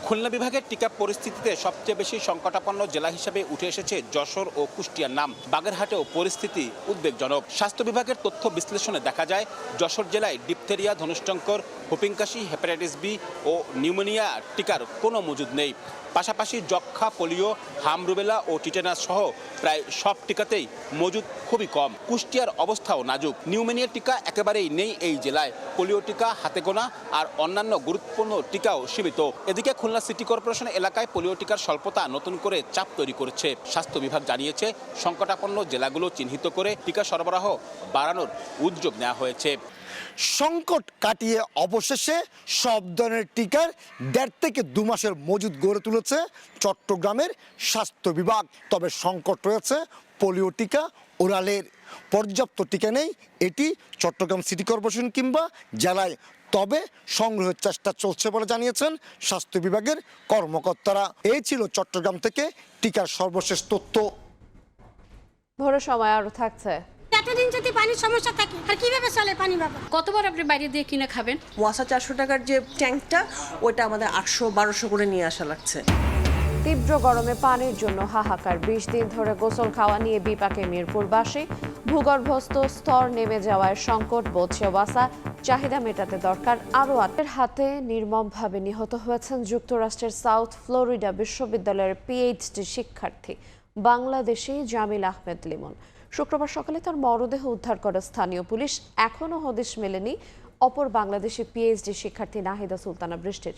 খুলনা বিভাগের টিকা পরিস্থিতিতে সবচেয়ে বেশি সংকটাপন্ন জেলা হিসেবে উঠে এসেছে যশোর ও কুষ্টিয়ার নাম। বাগেরহাটেও পরিস্থিতি উদ্বেগজনক। স্বাস্থ্য বিভাগের তথ্য বিশ্লেষণে দেখা যায় যশোর জেলায় ডিপথেরিয়া, ধনুষ্টঙ্কর, হুপিংকাশি, হেপাটাইটিস বি ও নিউমোনিয়া টিকার কোনো মজুদ নেই। পাশাপাশি যক্ষ্মা, পোলিও, হাম রুবেলা ও টিটেনাস সহ প্রায় সব টিকাতেই মজুদ খুবই কম। কুষ্টিয়ার অবস্থাও নাজুক। নিউমোনিয়া টিকা একেবারেই নেই এই জেলায়। পোলিও টিকা হাতে গোনা আর অন্যান্য গুরুত্বপূর্ণ টিকাও সীমিত। এদিকে খুলনা সিটি কর্পোরেশন এলাকায় পোলিও টিকার স্বল্পতা নতুন করে চাপ তৈরি করেছে। স্বাস্থ্য বিভাগ জানিয়েছে সংকটাপন্ন জেলাগুলো চিহ্নিত করে টিকা সরবরাহ বাড়ানোর উদ্যোগ নেওয়া হয়েছে। সংকট কাটিয়ে অবশেষে সব ধরনের টিকার 1.5 থেকে 2 মাসের মজুদ গড়ে তুলেছে চট্টগ্রামের স্বাস্থ্য বিভাগ। তবে সংকট রয়েছে পোলিও টিকা ওরালের। পর্যাপ্ত টিকা নেই, এটি চট্টগ্রাম সিটি কর্পোরেশন কিংবা জেলায়। তবে সংগ্রহের চেষ্টা চলছে বলে জানিয়েছেন স্বাস্থ্য বিভাগের কর্মকর্তারা। এই ছিল চট্টগ্রাম থেকে টিকার সর্বশেষ তথ্য। ভোরের সময় আরো থাকছে। এতদিন যদি পানির সমস্যা থাকে আর কিভাবে চলে পানি বাবা? কতবার আপনি বাইরে দিয়ে কিনে খাবেন? ওয়াসা 400 টাকার যে ট্যাঙ্কটা, ওইটা আমাদের 800-1200 করে নিয়ে আসা লাগছে। তীব্র গরমে পানির জন্য হাহাকার। 20 দিন ধরে গোসল খাওয়া নিয়ে বিপাকে মিরপুরবাসী। ভূগর্ভস্থ স্তর নেমে যাওয়ার সংকট বলছে ওয়াসা। চাহিদা মেটাতে দরকার আরও হাতে নির্মমভাবে নিহত হয়েছেন যুক্তরাষ্ট্রের সাউথ ফ্লোরিডা বিশ্ববিদ্যালয়ের পিএইচডি শিক্ষার্থী বাংলাদেশি জামিল আহমেদ লিমন। শুক্রবার সকালে তার মরদেহ উদ্ধার করে স্থানীয় পুলিশ। এখনও হদিশ মেলেনি অপর বাংলাদেশি পিএইচডি শিক্ষার্থী নাহিদা সুলতানা বৃষ্টির।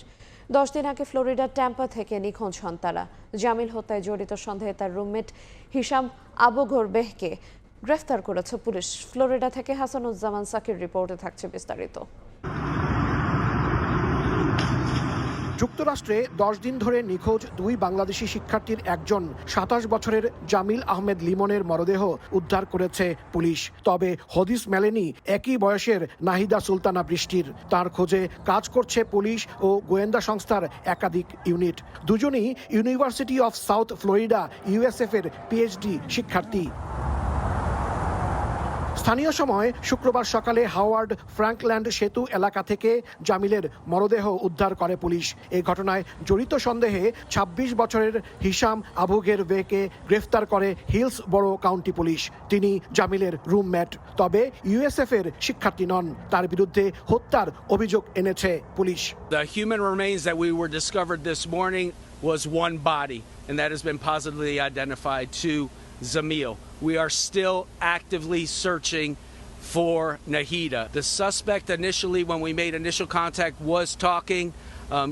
10 দিন আগে ফ্লোরিডার ট্যাম্পা থেকে নিখোঁজ হন তারা। জামিল হত্যায় জড়িত সন্দেহে তার রুমমেট হিসাম আবু ঘোরবেহকে গ্রেফতার করেছে পুলিশ। ফ্লোরিডা থেকে হাসানুজ্জামান সাকির রিপোর্টে থাকছে বিস্তারিত। যুক্তরাষ্ট্রে 10 দিন ধরে নিখোঁজ 2 বাংলাদেশি শিক্ষার্থীর একজন 27 বছরের জামিল আহমেদ লিমনের মরদেহ উদ্ধার করেছে পুলিশ। তবে হদিস মেলেনি একই বয়সের নাহিদা সুলতানা বৃষ্টির। তার খোঁজে কাজ করছে পুলিশ ও গোয়েন্দা সংস্থার একাধিক ইউনিট। দুজনই university of south Florida USF এর পিএইচডি শিক্ষার্থী। স্থানীয় সময় শুক্রবার সকালে হাওয়ার্ড ফ্র্যাঙ্কল্যান্ড সেতু এলাকা থেকে জামিলের মরদেহ উদ্ধার করে পুলিশ। এই ঘটনায় জড়িত সন্দেহে 26 বছরের হিসাম আবু ঘোরবেহকে গ্রেফতার করে হিলসবরো কাউন্টি পুলিশ। তিনি জামিলের রুমমেট, তবে ইউএসএফ এর শিক্ষার্থী নন। তার বিরুদ্ধে হত্যার অভিযোগ এনেছে police. The human remains that we were discovered this morning was one body, and that has been positively identified to Zamil. We are still actively searching for Nahida. The suspect initially, when we made initial contact, was talking.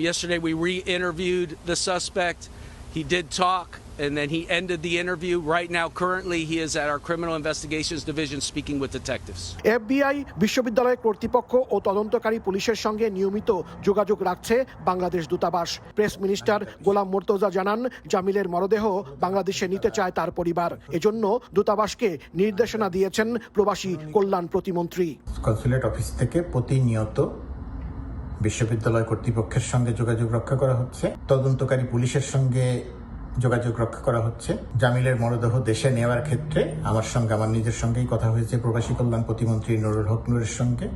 Yesterday we re-interviewed the suspect. He did talk, and then he ended the interview. Right now, currently, he is at our Criminal Investigations Division speaking with detectives. FBI বিশ্ববিদ্যালয় কর্তৃপক্ষ ও তদন্তকারী পুলিশের সঙ্গে নিয়মিত যোগাযোগ রাখছে বাংলাদেশ দূতাবাস। Press minister গোলাম মুর্তজা জানান, জামিলের মরদেহ বাংলাদেশে নিতে চায় তার পরিবার। এজন্য দূতাবাসকে নির্দেশনা দিয়েছেন প্রবাসী কল্যাণ প্রতিমন্ত্রী। কনসুলেট অফিস থেকে প্রতিনিয়ত বিশ্ববিদ্যালয় কর্তৃপক্ষের সঙ্গে যোগাযোগ রক্ষা করা হচ্ছে, তদন্তকারী পুলিশের সঙ্গে যোগাযোগ রক্ষা করা হচ্ছে। জামিলের মরদেহ দেশে নেওয়ার ক্ষেত্রে আমার নিজের সঙ্গেই কথা হয়েছে প্রবাসী কল্যাণ প্রতিমন্ত্রী নুরুল হক নূরের সঙ্গে।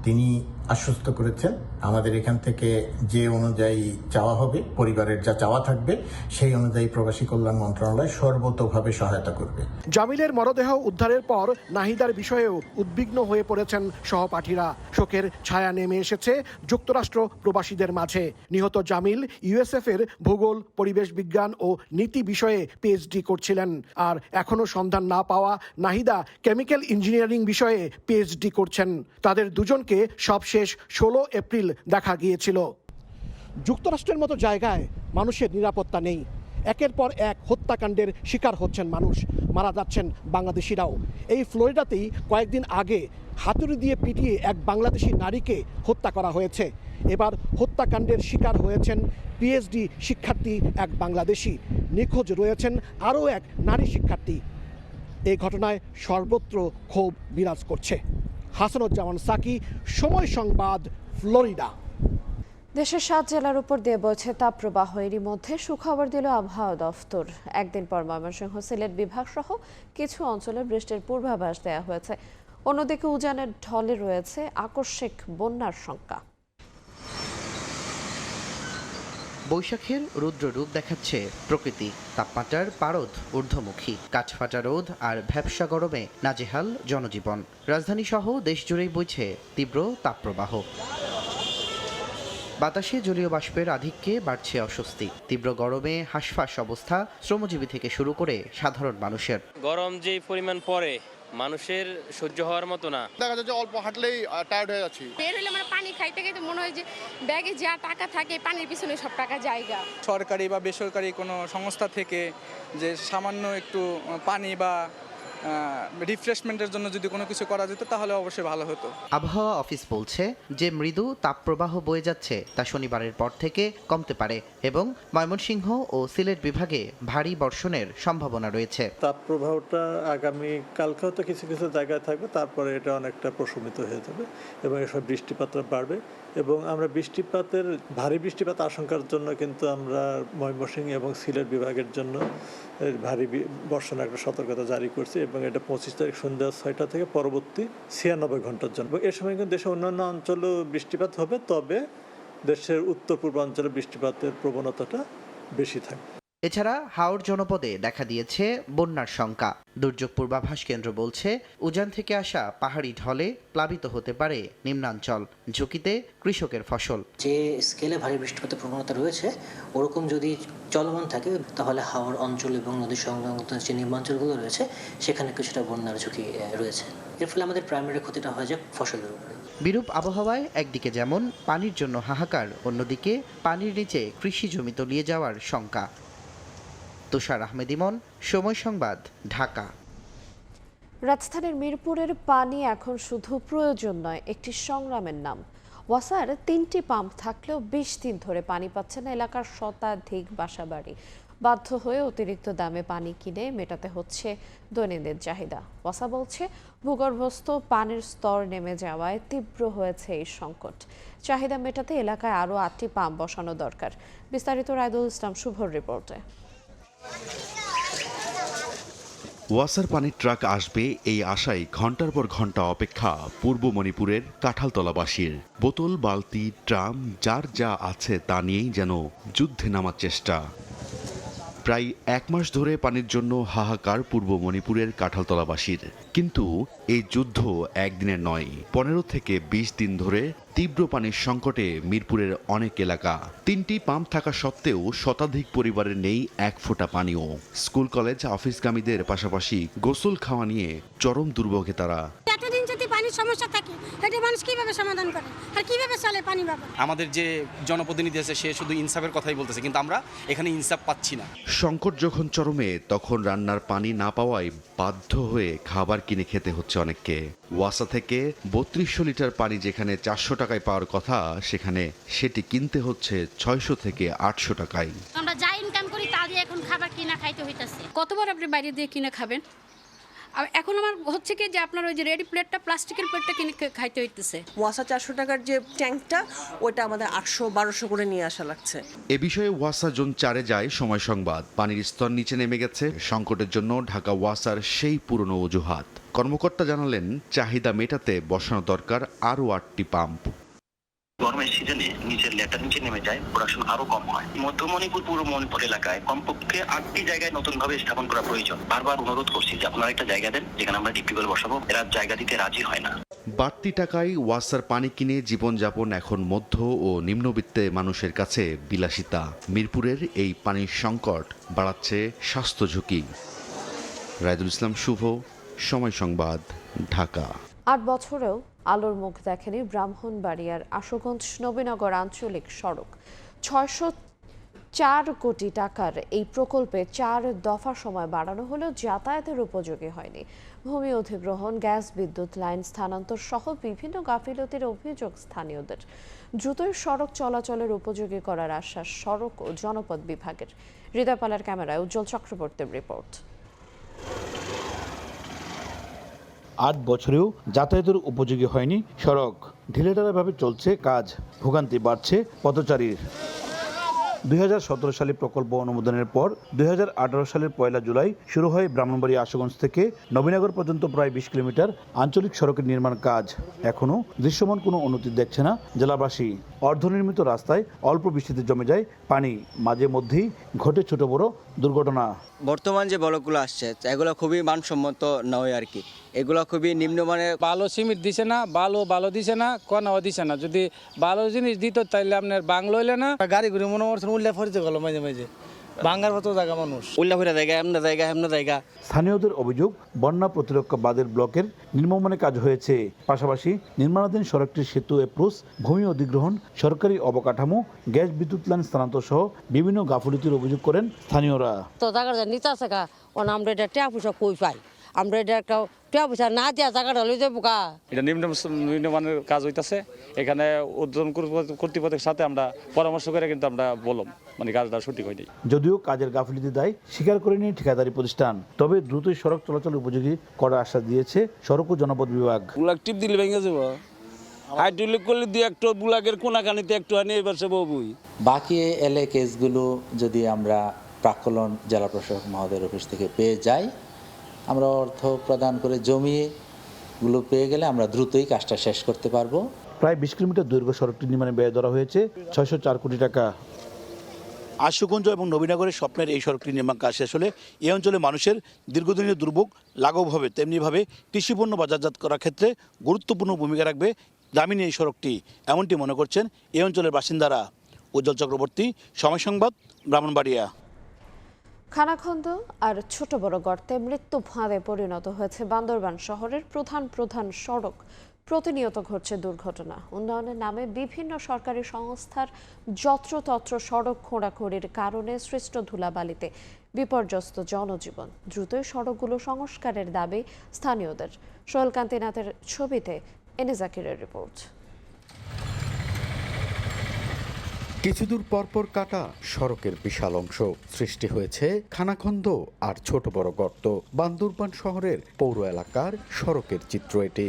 তিনি আশ্বস্ত করেছেন আমাদের এখান থেকে যে অনুযায়ী চাওয়া হবে, পরিবারের যা চাওয়া থাকবে, সেই অনুযায়ী প্রবাসী কল্যাণ মন্ত্রণালয় সর্বতোভাবে সহায়তা করবে। জামিলের মরদেহ উদ্ধারের পর নাহিদার বিষয়েও উদ্বিগ্ন হয়ে পড়েছেন সহপাঠীরা। শোকের ছায়া নেমে এসেছে যুক্তরাষ্ট্র প্রবাসীদের মাঝে। নিহত জামিল ইউএসএফ এর ভূগোল, পরিবেশ বিজ্ঞান ও নীতি বিষয়ে পিএইচডি করছিলেন। আর এখনো সন্ধান না পাওয়া নাহিদা কেমিক্যাল ইঞ্জিনিয়ারিং বিষয়ে পিএইচডি করছেন। তাদের দুজনকে সবশেষ 16 এপ্রিল দেখা গিয়েছিল। যুক্তরাষ্ট্রের মতো জায়গায় মানুষের নিরাপত্তা নেই। একের পর এক হত্যাকাণ্ডের শিকার হচ্ছেন মানুষ, মারা যাচ্ছেন বাংলাদেশিরাও। এই ফ্লোরিডাতেই কয়েকদিন আগে হাতুড়ি দিয়ে পিটিয়ে এক বাংলাদেশি নারীকে হত্যা করা হয়েছে। এবার হত্যাকাণ্ডের শিকার হয়েছেন পিএইচডি শিক্ষার্থী এক বাংলাদেশি। নিখোঁজ রয়েছেন আরও এক নারী শিক্ষার্থী। এই ঘটনায় সর্বত্র ক্ষোভ বিরাজ করছে। হাসানুজ্জামান সাকি, সময় সংবাদ, ফ্লোরিডা। দেশের 7 জেলার উপর দিয়ে বইছে তাপপ্রবাহ, এরই মধ্যে সুখবর দিল আবহাওয়া দফতর। একদিন পর ময়মনসিংহ, সিলেট বিভাগ সহ কিছু অঞ্চলে বৃষ্টির পূর্বাভাস দেওয়া হয়েছে। অন্যদিকে উজানের ঢলে রয়েছে আকস্মিক বন্যার শঙ্কা। বৈশাখের রুদ্ররূপ দেখাচ্ছে প্রকৃতি। তাপমাত্রার পারদ ঊর্ধ্বমুখী, কাঠফাটা রোদ আর ভ্যাপসা গরমে নাজেহাল জনজীবন। রাজধানী সহ দেশ জুড়েই বইছে তীব্র তাপপ্রবাহ। বাতাসে জলীয় বাষ্পের আধিক্যে বাড়ছে অস্বস্তি। তীব্র গরমে হাঁসফাঁস অবস্থা শ্রমজীবী থেকে শুরু করে সাধারণ মানুষের। গরম যে পরিমাণ পড়ে মানুষের সহ্য হওয়ার মতো না। দেখা যাচ্ছে অল্প হাঁটলেই টায়ার্ড হয়ে যাচ্ছি। বের হলে মানে পানি খাইতে খাইতে মনে হয় যে ব্যাগে যা টাকা থাকে পানির পিছনে সব টাকা জায়গা। সরকারি বা বেসরকারি কোনো সংস্থা থেকে যে সামান্য একটু পানি বা রিফ্রেশমেন্টের জন্য যদি কোনো কিছু করা যেত তাহলে অবশ্যই ভালো হতো। আবহাওয়া অফিস বলছে যে মৃদু তাপপ্রবাহ বয়ে যাচ্ছে তা শনিবারের পর থেকে কমতে পারে এবং ময়মনসিংহ ও সিলেট বিভাগে ভারী বর্ষণের সম্ভাবনা রয়েছে। তাপপ্রবাহটা আগামী কালকেও তো কিছু কিছু জায়গায় থাকবে, তারপরে এটা অনেকটা প্রশমিত হয়ে যাবে এবং এসব বৃষ্টিপাতটা বাড়বে এবং আমরা ভারী বৃষ্টিপাত আশঙ্কার জন্য কিন্তু আমরা ময়মনসিংহ এবং সিলেট বিভাগের জন্য ভারী বর্ষণের একটা সতর্কতা জারি করছি এবং এটা 25 তারিখ সন্ধ্যা 6টা থেকে পরবর্তী 96 ঘন্টার জন্য। এ সময় কিন্তু দেশের অন্যান্য অঞ্চলেও বৃষ্টিপাত হবে, তবে দেশের উত্তর পূর্বাঞ্চলে বৃষ্টিপাতের প্রবণতাটা বেশি থাকবে। এছাড়া হাওড় জনপদে দেখা দিয়েছে বন্যার শঙ্কা। দুর্যোগ পূর্বাভাস কেন্দ্র বলছে উজান থেকে আসা পাহাড়ি ঢলে প্লাবিত হতে পারে নিম্নাঞ্চল, ঝুঁকিতে কৃষকের ফসল। যে স্কেলে ভারী বৃষ্টিপাতের প্রবণতা রয়েছে ওরকম যদি চলমান থাকে তাহলে হাওড় অঞ্চল এবং নদী সংলগ্ন যে নিম্নাঞ্চলগুলো রয়েছে সেখানে কিছুটা বন্যার ঝুঁকি রয়েছে। এর ফলে আমাদের প্রাইমারি ক্ষতিটা হয়ে যায় ফসলের উপরে। বিরূপ আবহাওয়ায় একদিকে যেমন পানির জন্য হাহাকার, অন্যদিকে পানির নিচে কৃষি জমি তলিয়ে যাওয়ার শঙ্কা। তুষার আহমেদ ইমন, সময় সংবাদ, ঢাকা। রাজধানীর মিরপুরের পানি এখন শুধু প্রয়োজন নয়, একটি সংগ্রামের নাম। ওয়াসার 3টি পাম্প থাকলেও 20 দিন ধরে পানি পাচ্ছে না এলাকার শতাধিক বাসাবাড়ি। বাধ্য হয়ে অতিরিক্ত দামে পানি কিনে মেটাতে হচ্ছে দৈনন্দিন চাহিদা। ওয়াসা বলছে ভূগর্ভস্থ পানির স্তর নেমে যাওয়ায় তীব্র হয়েছে এই সংকট। চাহিদা মেটাতে এলাকায় আরও 8টি পাম্প বসানো দরকার। বিস্তারিত রায়দুল ইসলাম শুভর রিপোর্টে। ওয়াসার পানির ট্রাক আসবে এই আশায় ঘন্টার পর ঘন্টা অপেক্ষা পূর্ব মণিপুরের কাঁঠালতলাবাসীর। বোতল, বালতি, ড্রাম যার যা আছে তা নিয়েই যেন যুদ্ধে নামার চেষ্টা। প্রায় 1 মাস ধরে পানির জন্য হাহাকার পূর্ব মণিপুরের কাঁঠালতলাবাসীর। কিন্তু এই যুদ্ধ একদিনের নয়, 15 থেকে 20 দিন ধরে তীব্র পানির সংকটে মিরপুরের অনেক এলাকা। 3টি পাম্প থাকা সত্ত্বেও শতাধিক পরিবারের নেই 1 ফোঁটা পানিও। স্কুল, কলেজ, অফিসগামীদের পাশাপাশি গোসল খাওয়া নিয়ে চরম দুর্ভোগে তারা। এতদিন যদি পানির সমস্যা থাকে এটা মানুষ কিভাবে সমাধান করে আর কিভাবে চলে পানি বাবা? আমাদের যে জনপ্রতিনিধি আছে সে শুধু ইনসাফের কথাই বলতেছে, কিন্তু আমরা এখানে ইনসাফ পাচ্ছি না। সংকট যখন চরমে তখন রান্নার পানি না পাওয়ায় বাধ্য হয়ে খাবার কিনে খেতে হচ্ছে অনেককে। ওয়াসা থেকে 3200 লিটার পানি যেখানে 400 টাকায় পাওয়ার কথা, সেখানে সেটি কিনতে হচ্ছে 600 থেকে 800 টাকায়। আমরা যা ইনকাম করি তা দিয়ে এখন খাবার কিনা খাইতে হইতাছে। কতবার আপনি বাইরে দিয়ে কিনে খাবেন? আর এখন আমার হচ্ছে কি যে আপনার ওই যে রেডি প্লেটটা, প্লাস্টিকের প্লেটটা কিনে খাইতে হইতেছে। ওয়াসা 400 টাকার যে ট্যাঙ্কটা ওটা আমাদের 800-1200 করে নিয়ে আসা লাগছে। এ বিষয়ে ওয়াসা জোন 4-এ যায় সময় সংবাদ। পানির স্তর নিচে নেমে গেছে। সংকটের জন্য ঢাকা ওয়াসার সেই পুরনো অজুহাত। কর্মকর্তা জানালেন চাহিদা মেটাতে বসানো দরকার আরও 8টি পাম্প। গরমের সিজনে নিচের লেটার নিচে নেমে যায়, প্রোডাকশন আরো কম হয়। মধ্য মণিপুর, পূর্ব মণিপুর এলাকায় কমপক্ষে 8টি জায়গায় নতুন ভাবে স্থাপন করা প্রয়োজন। বারবার অনুরোধ করছি যে আপনারা একটা জায়গা দেন যেখানে আমরা ডিপটিউবওয়েল বসাবো। এরা জায়গা দিতে রাজি হয় না। বাড়তি টাকায় ওয়াসার পানি কিনে জীবনযাপন এখন মধ্য ও নিম্নবিত্তে মানুষের কাছে বিলাসিতা। মিরপুরের এই পানির সংকট বাড়াচ্ছে স্বাস্থ্য ঝুঁকি। রায়দুল ইসলাম শুভ, সময় সংবাদ, ঢাকা। 8 বছরেও আলোর মুখ দেখেনি ব্রাহ্মণবাড়িয়ার আশুগঞ্জ নবীনগর আঞ্চলিক সড়ক। 604 কোটি টাকার এই প্রকল্পে 4 দফা সময় বাড়ানো হলেও যাতায়াতের উপযোগী হয়নি। ভূমি অধিগ্রহণ, গ্যাস, বিদ্যুৎ লাইন স্থানান্তর সহ বিভিন্ন গাফিলতির অভিযোগ স্থানীয়দের। দ্রুতই সড়ক চলাচলের উপযোগী করার আশ্বাস সড়ক ও জনপদ বিভাগের। হৃদয় পালার ক্যামেরায় উজ্জ্বল চক্রবর্তীর রিপোর্ট। 8 বছরেও যাতায়াতের উপযোগী হয়নি সড়ক। ঢিলেঢালাভাবে চলছে কাজ, ভোগান্তি বাড়ছে পথচারীর। 2017 সালে প্রকল্প অনুমোদনের পর 2018 সালের 1 জুলাই শুরু হয় ব্রাহ্মণবাড়িয়া আশুগঞ্জ থেকে নবীনগর পর্যন্ত প্রায় 20 কিলোমিটার আঞ্চলিক সড়কের নির্মাণ কাজ। এখনও দৃশ্যমান কোনো উন্নতি দেখছে না জেলাবাসী। অর্ধনির্মিত রাস্তায় অল্প বৃষ্টিতে জমে যায় পানি, মাঝে মধ্যেই ঘটে ছোট বড় দুর্ঘটনা। বর্তমান যে ব্লকগুলো আসছে এগুলো খুবই মানসম্মত নয় আর কি, এগুলো খুবই নিম্নমানের। ভালো সিমেন্ট দিছে না, ভালো দিছে না, কোনাও দিছে না। যদি ভালো জিনিস দিত তাইলে আপনার বাংলো হইলে না গাড়ি ঘুরে মনে করছেন উল্লা ফরিতে গেল মাঝে মাঝে বাঙ্গার মতো জায়গা মানুষ উল্লা ফিরা জায়গা এমন জায়গা। স্থানীয়দের অভিযোগ, বন্যা প্রতিরক্ষা বাঁধের ব্লকের নির্মাণের কাজ হয়েছে, পাশাপাশি নির্মাণাধীন সড়কটির সেতু অ্যাপ্রোচ, ভূমি অধিগ্রহণ, সরকারি অবকাঠামো, গ্যাস বিদ্যুৎ লাইন স্থানান্তর সহ বিভিন্ন গাফিলতির অভিযোগ করেন স্থানীয়রা। তো জায়গা নিতে আছে আমরা এটা ট্যাপ কই পাই, আমরা এটা একটা ট্যাপ না দেওয়া জায়গাটা লই যাবো কা। এটা নিম্নমানের কাজ হইতেছে। এখানে উদ্বোধন কর্তৃপক্ষের সাথে আমরা পরামর্শ করে কিন্তু আমরা বললাম মানে কাজটা সঠিক হয়নি। যদিও কাজের গাফিলতি দায় স্বীকার করেনি ঠিকাদারি প্রতিষ্ঠান, তবে দ্রুতই সড়ক চলাচল উপযোগী করার আশ্বাস দিয়েছে সড়ক ও জনপথ বিভাগ। বুলাক টিপ দিলে ভেঙে যাবো, হাইড্রোলিক করলে দিয়ে একটু বুলাকের কোনাকানিতে একটু আনি এবার সে বউই। বাকি এলে কেসগুলো যদি আমরা প্রাক্কলন জেলা প্রশাসক মহোদয়ের অফিস থেকে পেয়ে যাই, আমরা অর্থ প্রদান করে জমিগুলো পেয়ে গেলে আমরা দ্রুতই কাজটা শেষ করতে পারবো। প্রায় 20 কিলোমিটার দৈর্ঘ্য সড়কটি নির্মাণে ব্যয় ধরা হয়েছে 604 কোটি টাকা। আশুগঞ্জ এবং নবীনগরের স্বপ্নের এই সড়কটি নির্মাণ কাজ শেষ হলে এই অঞ্চলে মানুষের দীর্ঘদিনের দুর্ভোগ লাঘব হবে, তেমনিভাবে কৃষিপণ্য বাজারজাত করার ক্ষেত্রে গুরুত্বপূর্ণ ভূমিকা রাখবে দামিনী এই সড়কটি, এমনটি মনে করছেন এই অঞ্চলের বাসিন্দারা। উজ্জ্বল চক্রবর্তী, সময় সংবাদ, ব্রাহ্মণবাড়িয়া। খানাখন্দ আর ছোট বড় গর্তে মৃত্যু ফাঁদে পরিণত হয়েছে বান্দরবান শহরের প্রধান সড়ক। প্রতিনিয়ত ঘটছে দুর্ঘটনা। উন্নয়নের নামে বিভিন্ন সরকারি সংস্থার যত্রতত্র সড়ক খোঁড়াখুঁড়ির কারণে সৃষ্ট ধুলাবালিতে বিপর্যস্ত জনজীবন। দ্রুতই সড়কগুলো সংস্কারের দাবি স্থানীয়দের। সোহেল কান্তিনাথের ছবিতে এনে জাকিরের রিপোর্ট। কিছুদূর পরপর কাটা সড়কের বিশাল অংশ, সৃষ্টি হয়েছে খানাখন্দ আর ছোট বড় গর্ত। বান্দরবান শহরের পৌর এলাকার সড়কের চিত্র এটি।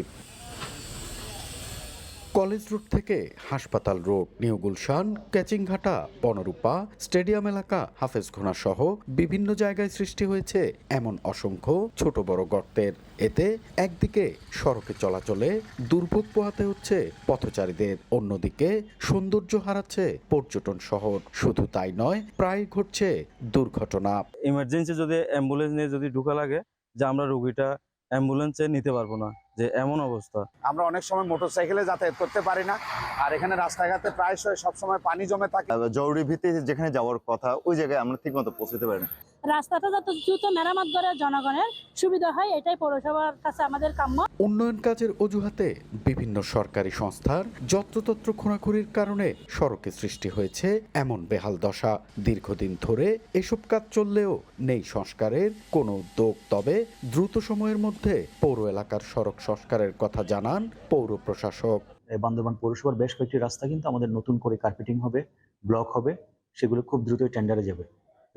কলেজ রোড থেকে হাসপাতাল রোড, নিউ গুলশান, ক্যাচিংঘাটা, বনরূপা, স্টেডিয়াম এলাকা, হাফেজখোনা সহ বিভিন্ন জায়গায় সৃষ্টি হয়েছে এমন অসংখ্য ছোট বড় গর্তের। এতে একদিকে সড়কে চলাচলে দুর্ভোগ পোহাতে হচ্ছে পথচারীদের, অন্যদিকে সৌন্দর্য হারাচ্ছে পর্যটন শহর। শুধু তাই নয়, প্রায় ঘটছে দুর্ঘটনা। ইমার্জেন্সি যদি অ্যাম্বুলেন্স নিয়ে যদি ঢোকা লাগে, যে আমরা রোগীটা অ্যাম্বুলেন্সে নিতে পারবো না, যে এমন অবস্থা। আমরা অনেক সময় মোটরসাইকেলে যাতায়াত করতে পারি না, আর এখানে রাস্তাঘাটে প্রায়শই সবসময় পানি জমে থাকে। জরুরি ভিত্তিতে যেখানে যাওয়ার কথা ওই জায়গায় আমরা ঠিকমতো পৌঁছতে পারি না। রাস্তাটা যাতে দ্রুত মেরামত করে জনগণের সুবিধা হয়, এটাই পৌরসভার কাছে আমাদের কাম্য। উন্নয়ন কাজের অজুহাতে বিভিন্ন সরকারি সংস্থার যত্রতত্র খোঁড়াখুঁড়ির কারণে সড়কে সৃষ্টি হয়েছে এমন বেহাল দশা। দীর্ঘদিন ধরে এসব কাজ চললেও নেই সংস্কারের কোনো উদ্যোগ। তবে দ্রুত সময়ের মধ্যে পৌর এলাকার সড়ক সংস্কারের কথা জানান পৌর প্রশাসক। বান্দরবান পৌরসভার বেশ কয়েকটি রাস্তা কিন্তু আমাদের নতুন করে কার্পেটিং হবে, ব্লক হবে, সেগুলো খুব দ্রুতই টেন্ডারে যাবে।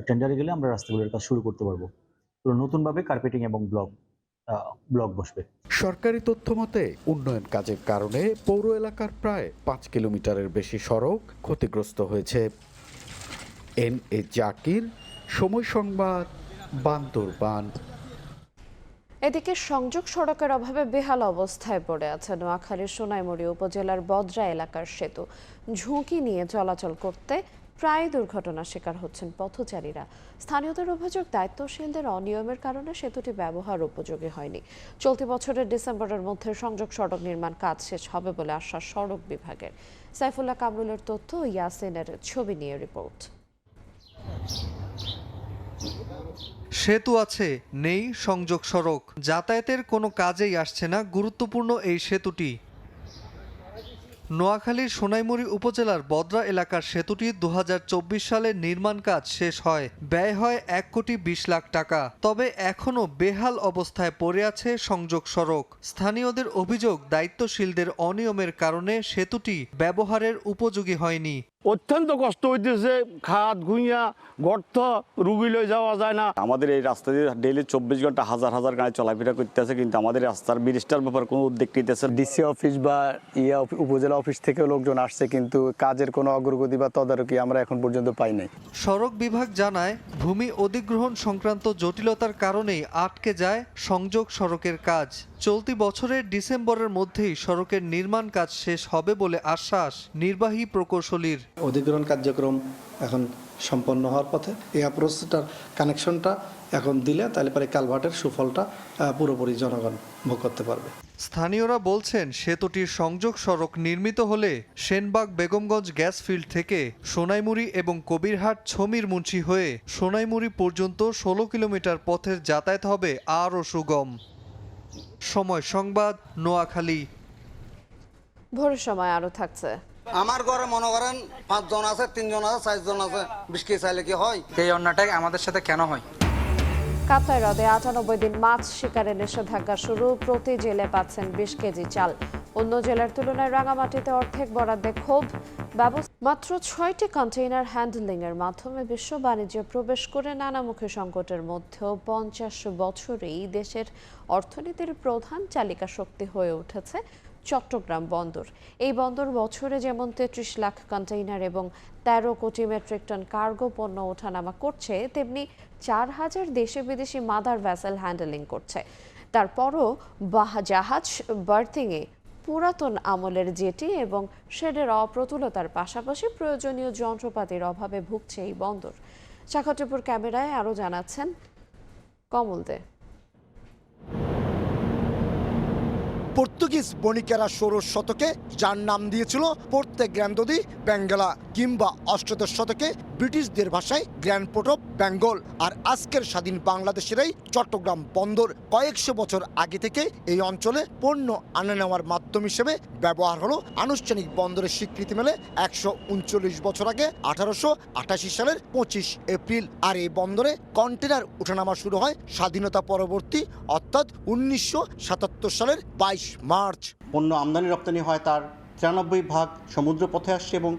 টেন্ডারে গেলে আমরা রাস্তাগুলোর কাজ শুরু করতে পারবো। তো নতুনভাবে কার্পেটিং এবং ব্লক বসবে। সরকারি তথ্য মতে উন্নয়ন কাজের কারণে পৌর এলাকার প্রায় 5 কিলোমিটারের বেশি সড়ক ক্ষতিগ্রস্ত হয়েছে। এন.এ. জাকির, সময় সংবাদ, বান্দরবান। এদিকে সংযোগ সড়কের অভাবে বেহাল অবস্থায় পড়ে আছে নোয়াখালীর সোনাইমুড়ি উপজেলার বদরা এলাকার সেতু। ঝুঁকি নিয়ে চলাচল করতে প্রায় দুর্ঘটনার শিকার হচ্ছেন পথচারীরা। স্থানীয়দের অভিযোগ, দায়িত্বশীলদের অনিয়মের কারণে সেতুটি ব্যবহার উপযোগী হয়নি। চলতি বছরের ডিসেম্বরের মধ্যে সংযোগ সড়ক নির্মাণ কাজ শেষ হবে বলে আশ্বাস সড়ক বিভাগের। সাইফুল্লাহ কামরুলের তথ্য, ইয়াসিনের ছবি নিয়ে রিপোর্ট। সেতু আছে, নেই সংযোগ সড়ক, যাতায়াতের কোনো কাজেই আসছে না গুরুত্বপূর্ণ এই সেতুটি। নোয়াখালীর সোনাইমুড়ি উপজেলার বদরা এলাকার সেতুটি 2024 সালে নির্মাণ কাজ শেষ হয়, ব্যয় হয় 1,20 লাখ টাকা। তবে এখনও বেহাল অবস্থায় পড়ে আছে সংযোগ সড়ক। স্থানীয়দের অভিযোগ, দায়িত্বশীলদের অনিয়মের কারণে সেতুটি ব্যবহারের উপযোগী হয়নি। অত্যন্ত কষ্ট হইতেছে, খাত ঘুইয়া গর্ত রুগী লয়ে যাওয়া যায় না। আমাদের এই রাস্তা দিয়ে ডেইলি 24 ঘন্টা হাজার হাজার গাড়ি চলাফেরা করতেছে, কিন্তু আমাদের রাস্তার ব্রিজটার ব্যাপারে কোনো উদ্যোগ নিতেছে। ডিসি অফিস বা উপজেলা অফিস থেকে লোকজন আসছে, কিন্তু কাজের কোনো অগ্রগতি বা তদারকি আমরা এখন পর্যন্ত পাই নাই। সড়ক বিভাগ জানায় ভূমি অধিগ্রহণ সংক্রান্ত জটিলতার কারণেই আটকে যায় সংযোগ সড়কের কাজ। চলতি বছরের ডিসেম্বরের মধ্যেই সড়কের নির্মাণ কাজ শেষ হবে বলে আশ্বাস নির্বাহী প্রকৌশলীর। অধিগ্রহণ কার্যক্রম এখন সম্পন্ন হওয়ার পথে। এই অ্যাপ্রোচটার কানেকশনটা এখন দিলে তাহলে পরে কালভার্টের সুফলটা পুরোপুরি জনগণ ভোগ করতে পারবে। স্থানীয়রা বলছেন সেতুটির সংযোগ সড়ক নির্মিত হলে সেনবাগ বেগমগঞ্জ গ্যাস ফিল্ড থেকে সোনাইমুড়ি এবং কবিরহাট ছমির মুন্সি হয়ে সোনাইমুড়ি পর্যন্ত 16 কিলোমিটার পথের যাতায়াত হবে আরও সুগম। সময় সংবাদ, নোয়াখালী। ভোরের সময় আরো থাকছে। আমার ঘরে মনে করেন 5 জন আছে, 3 জন আছে, 4 জন আছে, 20 কেজি চাইলে কি হয়? এই অন্যটাই আমাদের সাথে কেন হয়? কাপ্তাই হ্রদে 98 দিন মাছ শিকারের নিষেধাজ্ঞা শুরু, প্রতি জেলে পাচ্ছেন 20 কেজি চাল। অন্য জেলার তুলনায় রাঙামাটিতে অর্ধেক বরাদ্দে ক্ষোভ। মাত্র 6টি কন্টেইনার হ্যান্ডলিংয়ের মাধ্যমে বিশ্ব বাণিজ্যে প্রবেশ করে নানামুখী সংকটের মধ্যেও 50 বছরেই দেশের অর্থনীতির প্রধান চালিকা শক্তি হয়ে উঠেছে চট্টগ্রাম বন্দর। এই বন্দর বছরে যেমন 33 লাখ কন্টেইনার এবং 13 কোটি মেট্রিক টন কার্গো পণ্য ওঠানামা করছে, তেমনি 4000 দেশি বিদেশি মাদার ভেসেল হ্যান্ডেলিং করছে। তারপরও জাহাজ বার্থিংয়ে পুরাতন আমলের জেটি এবং শেডের অপ্রতুলতার পাশাপাশি প্রয়োজনীয় যন্ত্রপাতির অভাবে ভুগছে এই বন্দর। শাখাটিপুর ক্যামেরায় আরও জানাচ্ছেন কমল দে। পর্তুগিজ বণিকেরা 16 শতকে যার নাম দিয়েছিল পোর্তে গ্র্যান্ডো দি বেঙ্গলা, কিংবা 18 শতকে ব্রিটিশদের ভাষায় গ্র্যান্ড পোর্ট অফ বেঙ্গল। আর আজকের স্বাধীন বাংলাদেশের এই চট্টগ্রাম বন্দর কয়েকশো বছর আগে থেকে এই অঞ্চলে পণ্য আনা নেওয়ার মাধ্যম হিসেবে ব্যবহার হলো। আনুষ্ঠানিক বন্দরের স্বীকৃতি মেলে 139 বছর আগে 1888 সালের 25 এপ্রিল। আর এই বন্দরে কন্টেনার ওঠানামা শুরু হয় স্বাধীনতা পরবর্তী অর্থাৎ 1977 সালের 22 মার্চ। পণ্য আমদানি রপ্তানি হয় তার 93% সমুদ্র পথে আসছে এবং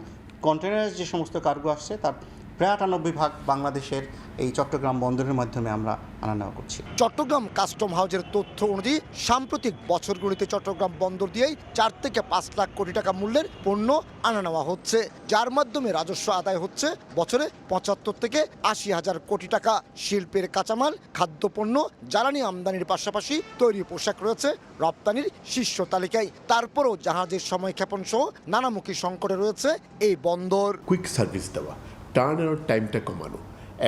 কন্টেনারের যে সমস্ত কার্গো আসছে তার প্রায় 98% বাংলাদেশের এই চট্টগ্রাম বন্দরের মাধ্যমে আমরা আনা নেওয়া করছি। চট্টগ্রাম কাস্টম হাউজের তথ্য অনুযায়ী সাম্প্রতিক বছরগুলিতে চট্টগ্রাম বন্দর দিয়েই 4 থেকে 5 লাখ কোটি টাকা মূল্যের পণ্য আনা নেওয়া হচ্ছে, যার মাধ্যমে রাজস্ব আদায় হচ্ছে বছরে 75 থেকে 80 হাজার কোটি টাকা। শিল্পের কাঁচামাল, খাদ্যপণ্য, জ্বালানি আমদানির পাশাপাশি তৈরি পোশাক রয়েছে রপ্তানির শীর্ষ তালিকায়। তারপরও জাহাজের সময়ক্ষেপণ সহ নানামুখী সংকটে রয়েছে এই বন্দর। কুইক সার্ভিস দেওয়া, টার্ন অ্যারাউন্ড টাইমটা কমানো।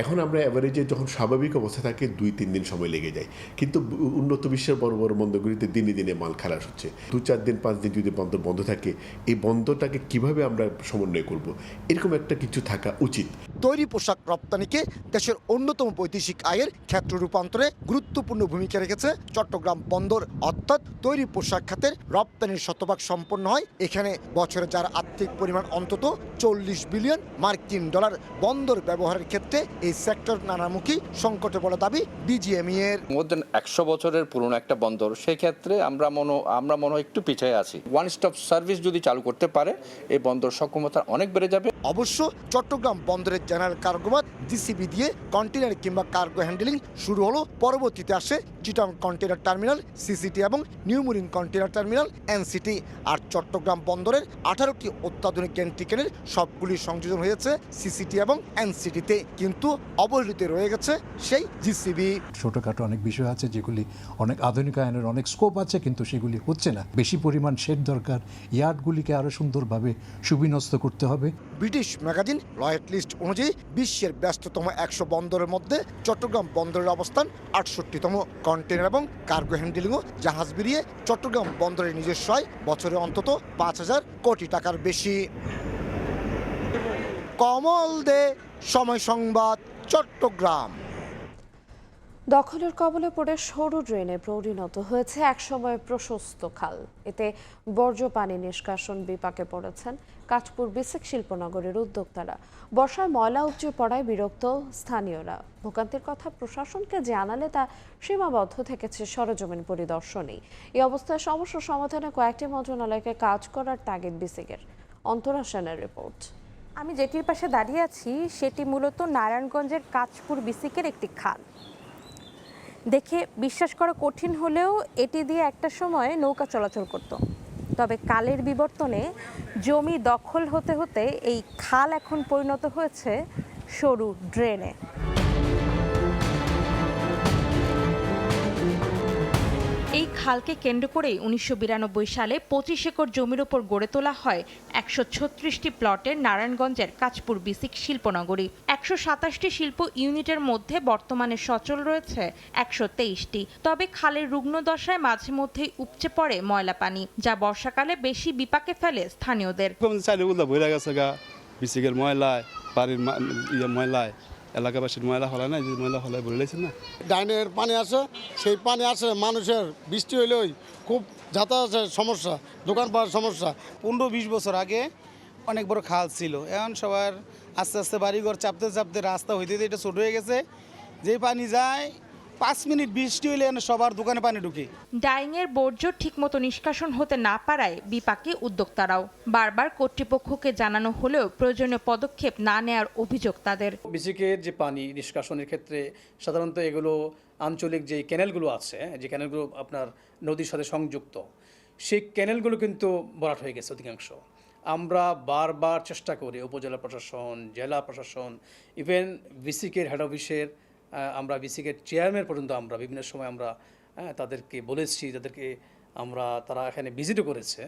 এখন আমরা অ্যাভারেজে যখন স্বাভাবিক অবস্থা থাকে 2-3 দিন সময় লেগে যায়, কিন্তু উন্নত বিশ্বের বড় বড় বন্দরগুলিতে দিনে দিনে মাল খালাস হচ্ছে। 2-4 দিন 5 দিন যদি বন্দর বন্ধ থাকে, এই বন্দরটাকে কিভাবে আমরা সমন্বয় করব, এরকম একটা কিছু থাকা উচিত। তৈরি পোশাক রপ্তানিকে দেশের অন্যতম বৈদেশিক আয়ের ক্ষেত্র রূপান্তরে গুরুত্বপূর্ণ ভূমিকা রেখেছে চট্টগ্রাম বন্দর। অর্থাৎ তৈরি পোশাক খাতের রপ্তানির শতভাগ সম্পন্ন হয় এখানে। বছরে যার আর্থিক পরিমাণ অন্তত $40 বিলিয়ন মার্কিন। বন্দর ব্যবহারের ক্ষেত্রে এই সেক্টর নানামুখী সংকটে বলে দাবি বিজিএমই এর। মধ্যে 100 বছরের পুরনো একটা বন্দর, সেই ক্ষেত্রে আমরা মনে হয় একটু পিছিয়ে আছি। ওয়ান স্টপ সার্ভিস যদি চালু করতে পারে এই বন্দর সক্ষমতা অনেক বেড়ে যাবে। অবশ্য চট্টগ্রাম বন্দরের জেনারেল কার্গোবাদ জিসিবি দিয়ে কন্টেনার কিংবা কার্গো হ্যান্ডেলিং শুরু হলো। পরবর্তীতে আসে চিটং কন্টেনার টার্মিনাল সিসিটি এবং নিউমুরিং কন্টেনার টার্মিনাল এনসিটি। আর চট্টগ্রাম বন্দরের 18টি অত্যাধুনিক ক্যান্টিকেনের সবগুলি সংযোজন হয়েছে সিসিটি এবং এনসিটিতে, কিন্তু অবহেলিত রয়ে গেছে সেই জিসিবি। ছোটখাটো অনেক বিষয় আছে যেগুলি অনেক আধুনিকায়নের অনেক স্কোপ আছে, কিন্তু সেগুলি হচ্ছে না। বেশি পরিমাণ শেড দরকার, ইয়ার্ডগুলিকে আরো সুন্দরভাবে সুবিন্যস্ত করতে হবে। ব্রিটিশ ম্যাগাজিন লয়েড লিস্ট অনুযায়ী বিশ্বের ব্যস্ততম 100 বন্দরের মধ্যে চট্টগ্রাম বন্দরের অবস্থান 68তম। কন্টেনার এবং কার্গো হ্যান্ডেলিংও জাহাজ বেরিয়ে চট্টগ্রাম বন্দরের নিজস্ব আয় বছরে অন্তত 5,000 কোটি টাকার বেশি। কমল দে, সময় সংবাদ, চট্টগ্রাম। দখলের কবলে পড়ে সরু ড্রেনে পরিণত হয়েছে একসময় প্রশস্ত খাল। এতে বর্জ্য পানি নিষ্কাশন বিপাকে পড়েছেন কাঠপুর বিসিক শিল্পনগরের উদ্যোক্তারা। বর্ষায় ময়লা উপচে পড়ায় বিরক্ত স্থানীয়রা। ভোগান্তির কথা প্রশাসনকে জানালে তা সীমাবদ্ধ থেকেছে সরেজমিন পরিদর্শনেই। এই অবস্থায় সমস্যা সমাধানে কয়েকটি মন্ত্রণালয়কে কাজ করার তাগিদ বিসিকের। অন্তরা সেনের রিপোর্ট। আমি যেটির পাশে দাঁড়িয়ে আছি সেটি মূলত নারায়ণগঞ্জের কাঁচপুর বিসিকের একটি খাল। দেখে বিশ্বাস করা কঠিন হলেও এটি দিয়ে একটা সময় নৌকা চলাচল করত। তবে কালের বিবর্তনে জমি দখল হতে হতে এই খাল এখন পরিণত হয়েছে সরু ড্রেনে। এই খালকে কেন্দ্র করেই 1992 সালে 25 একর জমির ওপর গড়ে তোলা হয় 136টি প্লটের নারায়ণগঞ্জের কাঁচপুর বিসিক শিল্পনগরী। 127টি শিল্প ইউনিটের মধ্যে বর্তমানে সচল রয়েছে 123টি। তবে খালের রুগ্ন দশায় মাঝে মধ্যেই উপচে পড়ে ময়লা পানি, যা বর্ষাকালে বেশি বিপাকে ফেলে স্থানীয়দের। বিসিকের ময়লায়, বাড়ির ময়লায়, এলাকাবাসীর ময়লা হলে না, ময়লা হলে বলেছেন না, ডাইনের পানি আসে, সেই পানি আসে মানুষের বৃষ্টি হইলেই খুব যাতায়াতের সমস্যা, দোকান পাওয়ার সমস্যা। 15-20 বছর আগে অনেক বড় খাল ছিল, এখন সবার আস্তে আস্তে বাড়িঘর চাপতে চাপতে রাস্তা হইতে এটা ছোট হয়ে গেছে। যে পানি যায় 5 মিনিট বৃষ্টি হইলে সবার দোকানে পানি ঢুকে। ডাইংয়ের বর্জ্য ঠিকমতো নিষ্কাশন হতে না পারায় বিপাকে উদ্যোক্তারাও। বারবার কর্তৃপক্ষকে জানানো হলেও প্রয়োজনীয় পদক্ষেপ না নেওয়ার অভিযোগ তাদের। বিসিকের যে পানি নিষ্কাশনের ক্ষেত্রে সাধারণত এগুলো আঞ্চলিক যে ক্যানেলগুলো আছে, যে ক্যানেলগুলো আপনার নদীর সাথে সংযুক্ত, সেই ক্যানেলগুলো কিন্তু ভরাট হয়ে গেছে অধিকাংশ। আমরা বারবার চেষ্টা করি, উপজেলা প্রশাসন, জেলা প্রশাসন, ইভেন বিসিকের হেড অফিসের, আমরা বিসিকের চেয়ারম্যান পর্যন্ত আমরা বিভিন্ন সময় আমরা তাদেরকে বলেছি, তারা এখানে ভিজিটও করেছে।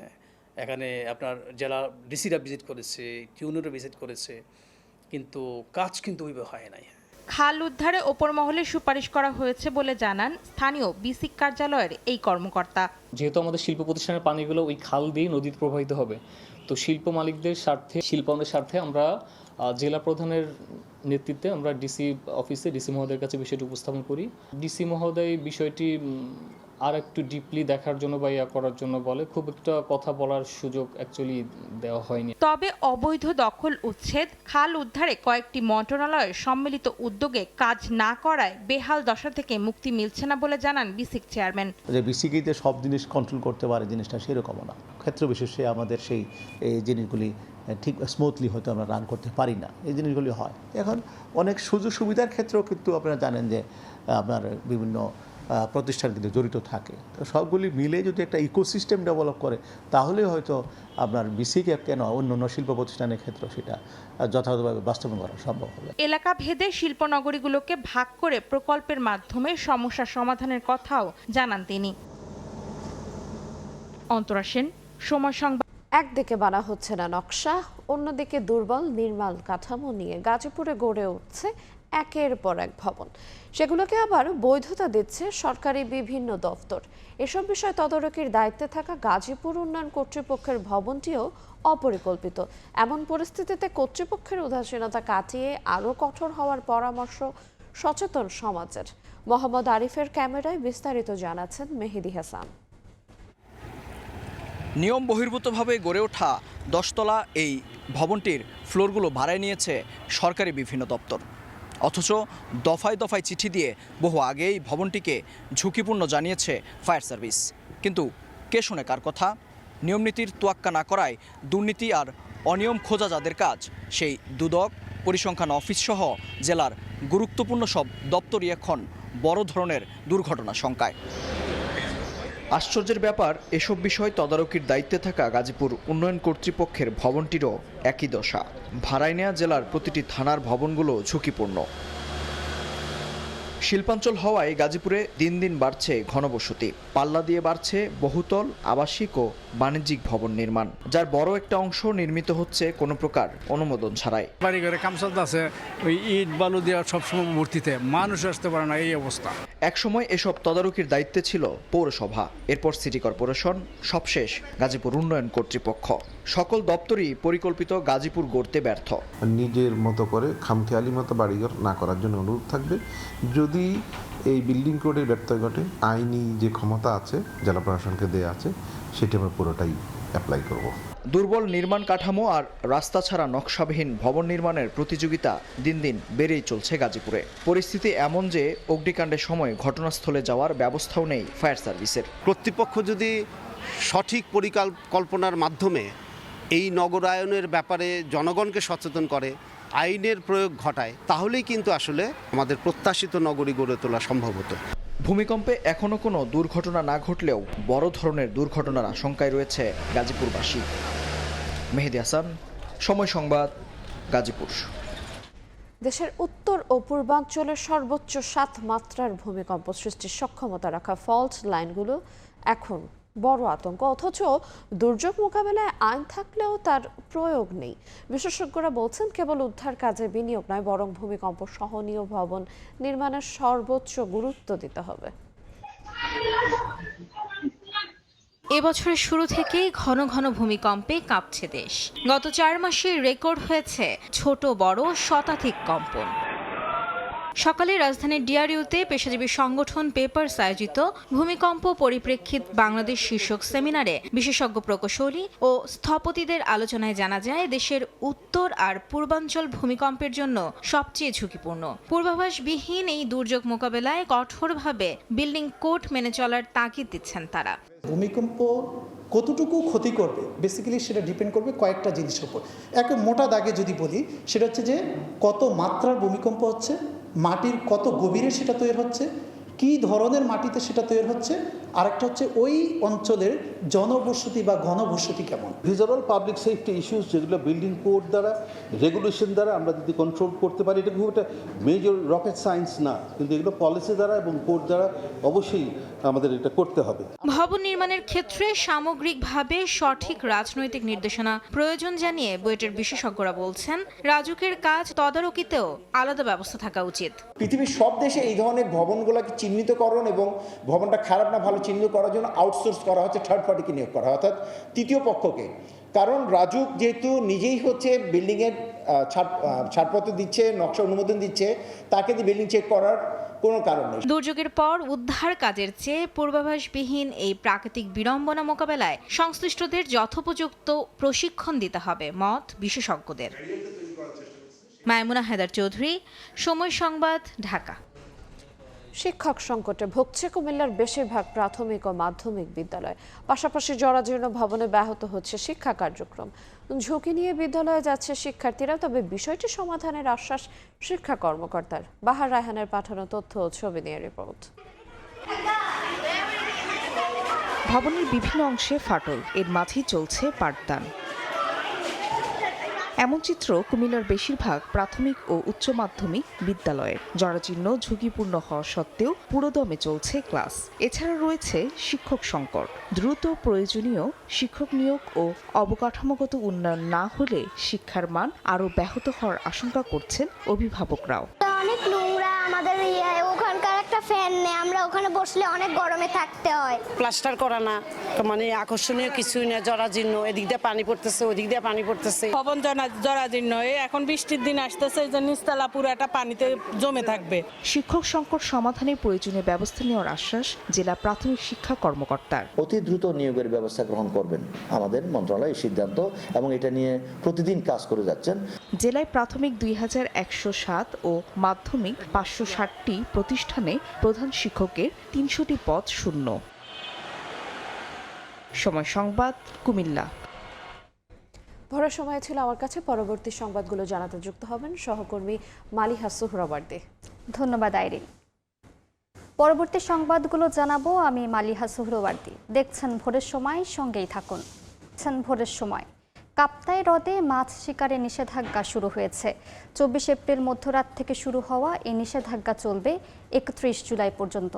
এখানে আপনার জেলা ডিসিরা ভিজিট করেছে, টিউনরও ভিজিট করেছে, কিন্তু কাজ কিন্তু ওইভাবে হয় নাই। খাল উদ্ধারে ওপর মহলে সুপারিশ করা হয়েছে বলে জানান স্থানীয় বিসিক কার্যালয়ের এই কর্মকর্তা। যেহেতু আমাদের শিল্প প্রতিষ্ঠানের পানিগুলো ওই খাল দিয়ে নদীতে প্রবাহিত হবে, তো শিল্প মালিকদের স্বার্থে, শিল্পায়নের স্বার্থে আমরা জেলা প্রধানের নেতৃত্বে আমরা ডিসি অফিসে ডিসি মহোদয়ের কাছে বিষয়টি উপস্থাপন করি। ডিসি মহোদয় বিষয়টি আর একটু ডিপলি দেখার জন্য বা ইয়া করার জন্য বলে, খুব একটা কথা বলার সুযোগ অ্যাকচুয়ালি দেওয়া হয়নি। তবে অবৈধ দখল উচ্ছেদ, খাল উদ্ধারে কয়েকটি মন্ত্রণালয়ের সম্মিলিত উদ্যোগে কাজ না করায় বেহাল দশা থেকে মুক্তি মিলছে না বলে জানান বিসিক চেয়ারম্যান। যে বিসিকিতে সব জিনিস কন্ট্রোল করতে পারে জিনিসটা সেরকমও না। ক্ষেত্র বিশেষে আমাদের সেই জিনিসগুলি ঠিক স্মুথলি হয়তো আমরা রান করতে পারি না, এই জিনিসগুলি হয়। এখন অনেক সুযোগ সুবিধার ক্ষেত্রেও কিন্তু আপনারা জানেন যে আপনার বিভিন্ন প্রতিষ্ঠান কিন্তু জড়িত থাকে। তো সবগুলি মিলে যদি একটা ইকোসিস্টেম ডেভেলপ করে তাহলে হয়তো আপনার বিসিকে কেন অন্য শিল্প প্রতিষ্ঠানের ক্ষেত্রে সেটা যথাযথভাবে বাস্তবায়ন করা সম্ভব হবে। এলাকা ভেদে শিল্পনগরীগুলোকে ভাগ করে প্রকল্পের মাধ্যমে সমস্যা সমাধানের কথাও জানান তিনি। অন্তরা সেন, সময় সংবাদ। একদিকে বানা হচ্ছে না নকশা, অন্যদিকে দুর্বল নির্মাণ কাঠামো নিয়ে গাজীপুরে গড়ে উঠছে একের পর এক ভবন। সেগুলোকে আবার বৈধতা দিচ্ছে সরকারি বিভিন্ন দপ্তর। এসব বিষয় তদারকির দায়িত্বে থাকা গাজীপুর উন্নয়ন কর্তৃপক্ষের ভবনটিও অপরিকল্পিত। এমন পরিস্থিতিতে কর্তৃপক্ষের উদাসীনতা কাটিয়ে আরও কঠোর হওয়ার পরামর্শ সচেতন সমাজের। মোহাম্মদ আরিফের ক্যামেরায় বিস্তারিত জানাচ্ছেন মেহেদি হাসান। নিয়ম বহির্ভূতভাবে গড়ে ওঠা 10 তলা এই ভবনটির ফ্লোরগুলো ভাড়ায় নিয়েছে সরকারি বিভিন্ন দপ্তর। অথচ দফায় দফায় চিঠি দিয়ে বহু আগেই ভবনটিকে ঝুঁকিপূর্ণ জানিয়েছে ফায়ার সার্ভিস। কিন্তু কে শোনে কার কথা? নিয়মনীতির তোয়াক্কা না করায় দুর্নীতি আর অনিয়ম খোঁজা যাদের কাজ, সেই দুদক, পরিসংখ্যান অফিস সহ জেলার গুরুত্বপূর্ণ সব দপ্তরই এখন বড় ধরনের দুর্ঘটনা শঙ্কায়। আশ্চর্যের ব্যাপার, এসব বিষয় তদারকির দায়িত্বে থাকা গাজীপুর উন্নয়ন কর্তৃপক্ষের ভবনটিরও একই দশা। ভাড়ায় নেওয়া জেলার প্রতিটি থানার ভবনগুলো ঝুঁকিপূর্ণ। শিল্পাঞ্চল হওয়ায় গাজীপুরে দিন দিন বাড়ছে ঘনবসতি, পাল্লা দিয়ে বাড়ছে বহুতল আবাসিক ও বাণিজ্যিক ভবন নির্মাণ, যার বড় একটা অংশ নির্মিত হচ্ছে কোনো প্রকার অনুমোদন ছাড়াই। বাড়ি ঘরে কাম চলতে আছে, ওই ইট বালু দেওয়া সবসময় মূর্তিতে মানুষ আসতে পারে না, এই অবস্থা। একসময় এসব তদারকির দায়িত্বে ছিল পৌরসভা, এরপর সিটি কর্পোরেশন, সবশেষ গাজীপুর উন্নয়ন কর্তৃপক্ষ। সকল দপ্তরই পরিকল্পিত গাজীপুর গড়তে ব্যর্থ। নিজের মতো করে খামখেয়ালি মতো বাড়িঘর না করার জন্য অনুরোধ থাকবে। যদি এই বিল্ডিং কোডের ব্যত্যয় ঘটে, আইনি যে ক্ষমতা আছে জেলা প্রশাসনকে দেওয়া আছে সেটি আমরা পুরোটাই অ্যাপ্লাই করব। দুর্বল নির্মাণ কাঠামো আর রাস্তা ছাড়া নকশাবিহীন ভবন নির্মাণের প্রতিযোগিতা দিন দিন বেড়েই চলছে গাজীপুরে। পরিস্থিতি এমন যে অগ্নিকাণ্ডের সময় ঘটনাস্থলে যাওয়ার ব্যবস্থাও নেই ফায়ার সার্ভিসের। কর্তৃপক্ষ যদি সঠিক পরিকল্পনার মাধ্যমে এই নগরায়নের ব্যাপারে জনগণকে সচেতন করে, আইনের প্রয়োগ ঘটায়, তাহলেই কিন্তু আসলে আমাদের প্রত্যাশিত নগরী গড়ে তোলা সম্ভব হতো। ভূমিকম্পে এখনও কোনো দুর্ঘটনা না ঘটলেও বড় ধরনের দুর্ঘটনার আশঙ্কায় রয়েছে গাজীপুরবাসী। মেহেদী হাসান, সময় সংবাদ, গাজীপুর। দেশের উত্তর ও পূর্বাঞ্চলের সর্বোচ্চ 7 মাত্রার ভূমিকম্প সৃষ্টির সক্ষমতা রাখা ফল্ট লাইনগুলো এখন বড় আতঙ্ক, অথচ দুর্যোগ মোকাবেলায় আইন থাকলেও তার প্রয়োগ নেই। বিশেষজ্ঞরা বলছেন কেবল উদ্ধার কাজে বিনিয়োগ নয়, বরং ভূমিকম্প সহনীয় ভবন নির্মাণের সর্বোচ্চ গুরুত্ব দিতে হবে। এবছরের শুরু থেকেই ঘন ঘন ভূমিকম্পে কাঁপছে দেশ। গত 4 মাসে রেকর্ড হয়েছে ছোট বড় শতাধিক কম্পন। সকালে রাজধানীর ডিআরইউতে পেশাজীবী সংগঠন পেপারস আয়োজিত ভূমিকম্প পরিপ্রেক্ষিত বাংলাদেশ শীর্ষক সেমিনারে বিশেষজ্ঞ প্রকৌশলী ও স্থপতিদের আলোচনায় জানা যায়, দেশের উত্তর আর পূর্বাঞ্চল ভূমিকম্পের জন্য সবচেয়ে ঝুঁকিপূর্ণ। পূর্বাভাসবিহীন এই দুর্যোগ মোকাবেলায় কঠোরভাবে বিল্ডিং কোড মেনে চলার তাগিদ দিচ্ছেন তারা। ভূমিকম্প কতটুকু ক্ষতি করবে বেসিক্যালি সেটা ডিপেন্ড করবে কয়েকটা জিনিসের উপর। এক মোটা দাগে যদি বলি, সেটা হচ্ছে যে কত মাত্রার ভূমিকম্প হচ্ছে, মাটির কত গভীরে সেটা তৈরি হচ্ছে, কী ধরনের মাটিতে সেটা তৈরি হচ্ছে, আরেকটা হচ্ছে ওই অঞ্চলের জনবসতি বা ঘনবসতি কেমন। These are all public safety issues যেগুলো বিল্ডিং কোড দ্বারা, রেগুলেশন দ্বারা আমরা যদি কন্ট্রোল করতে পারি। এটা খুব একটা মেজর রকেট সায়েন্স না, কিন্তু এগুলো পলিসি দ্বারা এবং কোড দ্বারা অবশ্যই আমাদের এটা করতে হবে। ভবন নির্মাণের ক্ষেত্রে সামগ্রিকভাবে সঠিক রাজনৈতিক নির্দেশনা প্রয়োজন জানিয়ে বুয়েটের বিশেষজ্ঞরা বলছেন, রাজুকের কাজ তদারকিতেও আলাদা ব্যবস্থা থাকা উচিত। পৃথিবীর সব দেশে এই ধরনের ভবনগুলোকে চিহ্নিতকরণ এবং ভবনটা খারাপ না ভালো চিহ্নিত করার জন্য আউটসোর্স করা হচ্ছে, থার্ড পার্টিকে নিয়োগ করা, অর্থাৎ তৃতীয় পক্ষকে। কারণ রাজুক যেহেতু নিজেই হচ্ছে বিল্ডিংয়ের ছাড়পত্র দিচ্ছে, নকশা অনুমোদন দিচ্ছে, তাকে দিয়ে বিল্ডিং চেক করার কোনো কারণ নেই। দুর্যোগের পর উদ্ধার কাজের চেয়ে পূর্বাভাসবিহীন এই প্রাকৃতিক বিড়ম্বনা মোকাবেলায় সংশ্লিষ্টদের যথোপযুক্ত প্রশিক্ষণ দিতে হবে, মত বিশেষজ্ঞদের। মাইমুনা হায়দার চৌধুরী, সময় সংবাদ, ঢাকা। শিক্ষক সংকটে ভুগছে কুমিল্লার বেশিরভাগ প্রাথমিক ও মাধ্যমিক বিদ্যালয়। পাশাপাশি জরাজীর্ণ ভবনে ব্যাহত হচ্ছে শিক্ষা কার্যক্রম। ঝুঁকি নিয়ে বিদ্যালয়ে যাচ্ছে শিক্ষার্থীরা, তবে বিষয়টি সমাধানের আশ্বাস শিক্ষা কর্মকর্তার। বাহার রায়হানের পাঠানো তথ্য ও ছবি নিয়ে রিপোর্ট। ভবনের বিভিন্ন অংশে ফাটল, এর মাঝেই চলছে পাঠদান। এমন চিত্র কুমিল্লার বেশিরভাগ প্রাথমিক ও উচ্চ মাধ্যমিক বিদ্যালয়ের। জরাজীর্ণ, ঝুঁকিপূর্ণ হওয়া সত্ত্বেও পুরোদমে চলছে ক্লাস। এছাড়া রয়েছে শিক্ষক সংকট। দ্রুত প্রয়োজনীয় শিক্ষক নিয়োগ ও অবকাঠামোগত উন্নয়ন না হলে শিক্ষার মান আরও ব্যাহত হওয়ার আশঙ্কা করছেন অভিভাবকরাও। অনেক নোংরা, আমাদের ওখানকার একটা ফ্যান নেই, আমরা ওখানে বসলে অনেক গরমে থাকতে হয়। প্লাস্টার করা না, মানে আকর্ষণীয় কিছুই না, জরাজীর্ণ, এদিক দিয়ে পানি পড়তেছে, ওদিক দিয়ে পানি পড়তেছে। ভবন জরাজীর্ণ, এখন বৃষ্টির দিন আসতেছে, এই যে নিচতলা পুরাটা পানিতে জমে থাকবে। শিক্ষক সংকট সমাধানে প্রয়োজনীয় ব্যবস্থা নেওয়ার আশ্বাস জেলা প্রাথমিক শিক্ষা কর্মকর্তার। অতি দ্রুত নিয়োগের ব্যবস্থা গ্রহণ করবেন আমাদের মন্ত্রণালয় এই সিদ্ধান্ত, এবং এটা নিয়ে প্রতিদিন কাজ করে যাচ্ছেন। জেলায় প্রাথমিক 2107 ও মাধ্যমিক 560টি প্রতিষ্ঠানে প্রধান শিক্ষকের 300টি পদ শূন্য। সময় সংবাদ, কুমিল্লা। ভোরের সময় ছিল আমার কাছে। পরবর্তী সংবাদগুলো জানাতে যুক্ত হবেন সহকর্মী মালিহা সুহরাওয়ার্দী। ধন্যবাদ আইরিন। পরবর্তী সংবাদগুলো জানাবো আমি মালিহা সুহরাওয়ার্দী। দেখছেন ভোরের সময়, সঙ্গেই থাকুন। ভোরের সময়। কাপ্তাই হ্রদে মাছ শিকারে নিষেধাজ্ঞা শুরু হয়েছে। 24 এপ্রিল মধ্যরাত থেকে শুরু হওয়া এই নিষেধাজ্ঞা চলবে 31 জুলাই পর্যন্ত।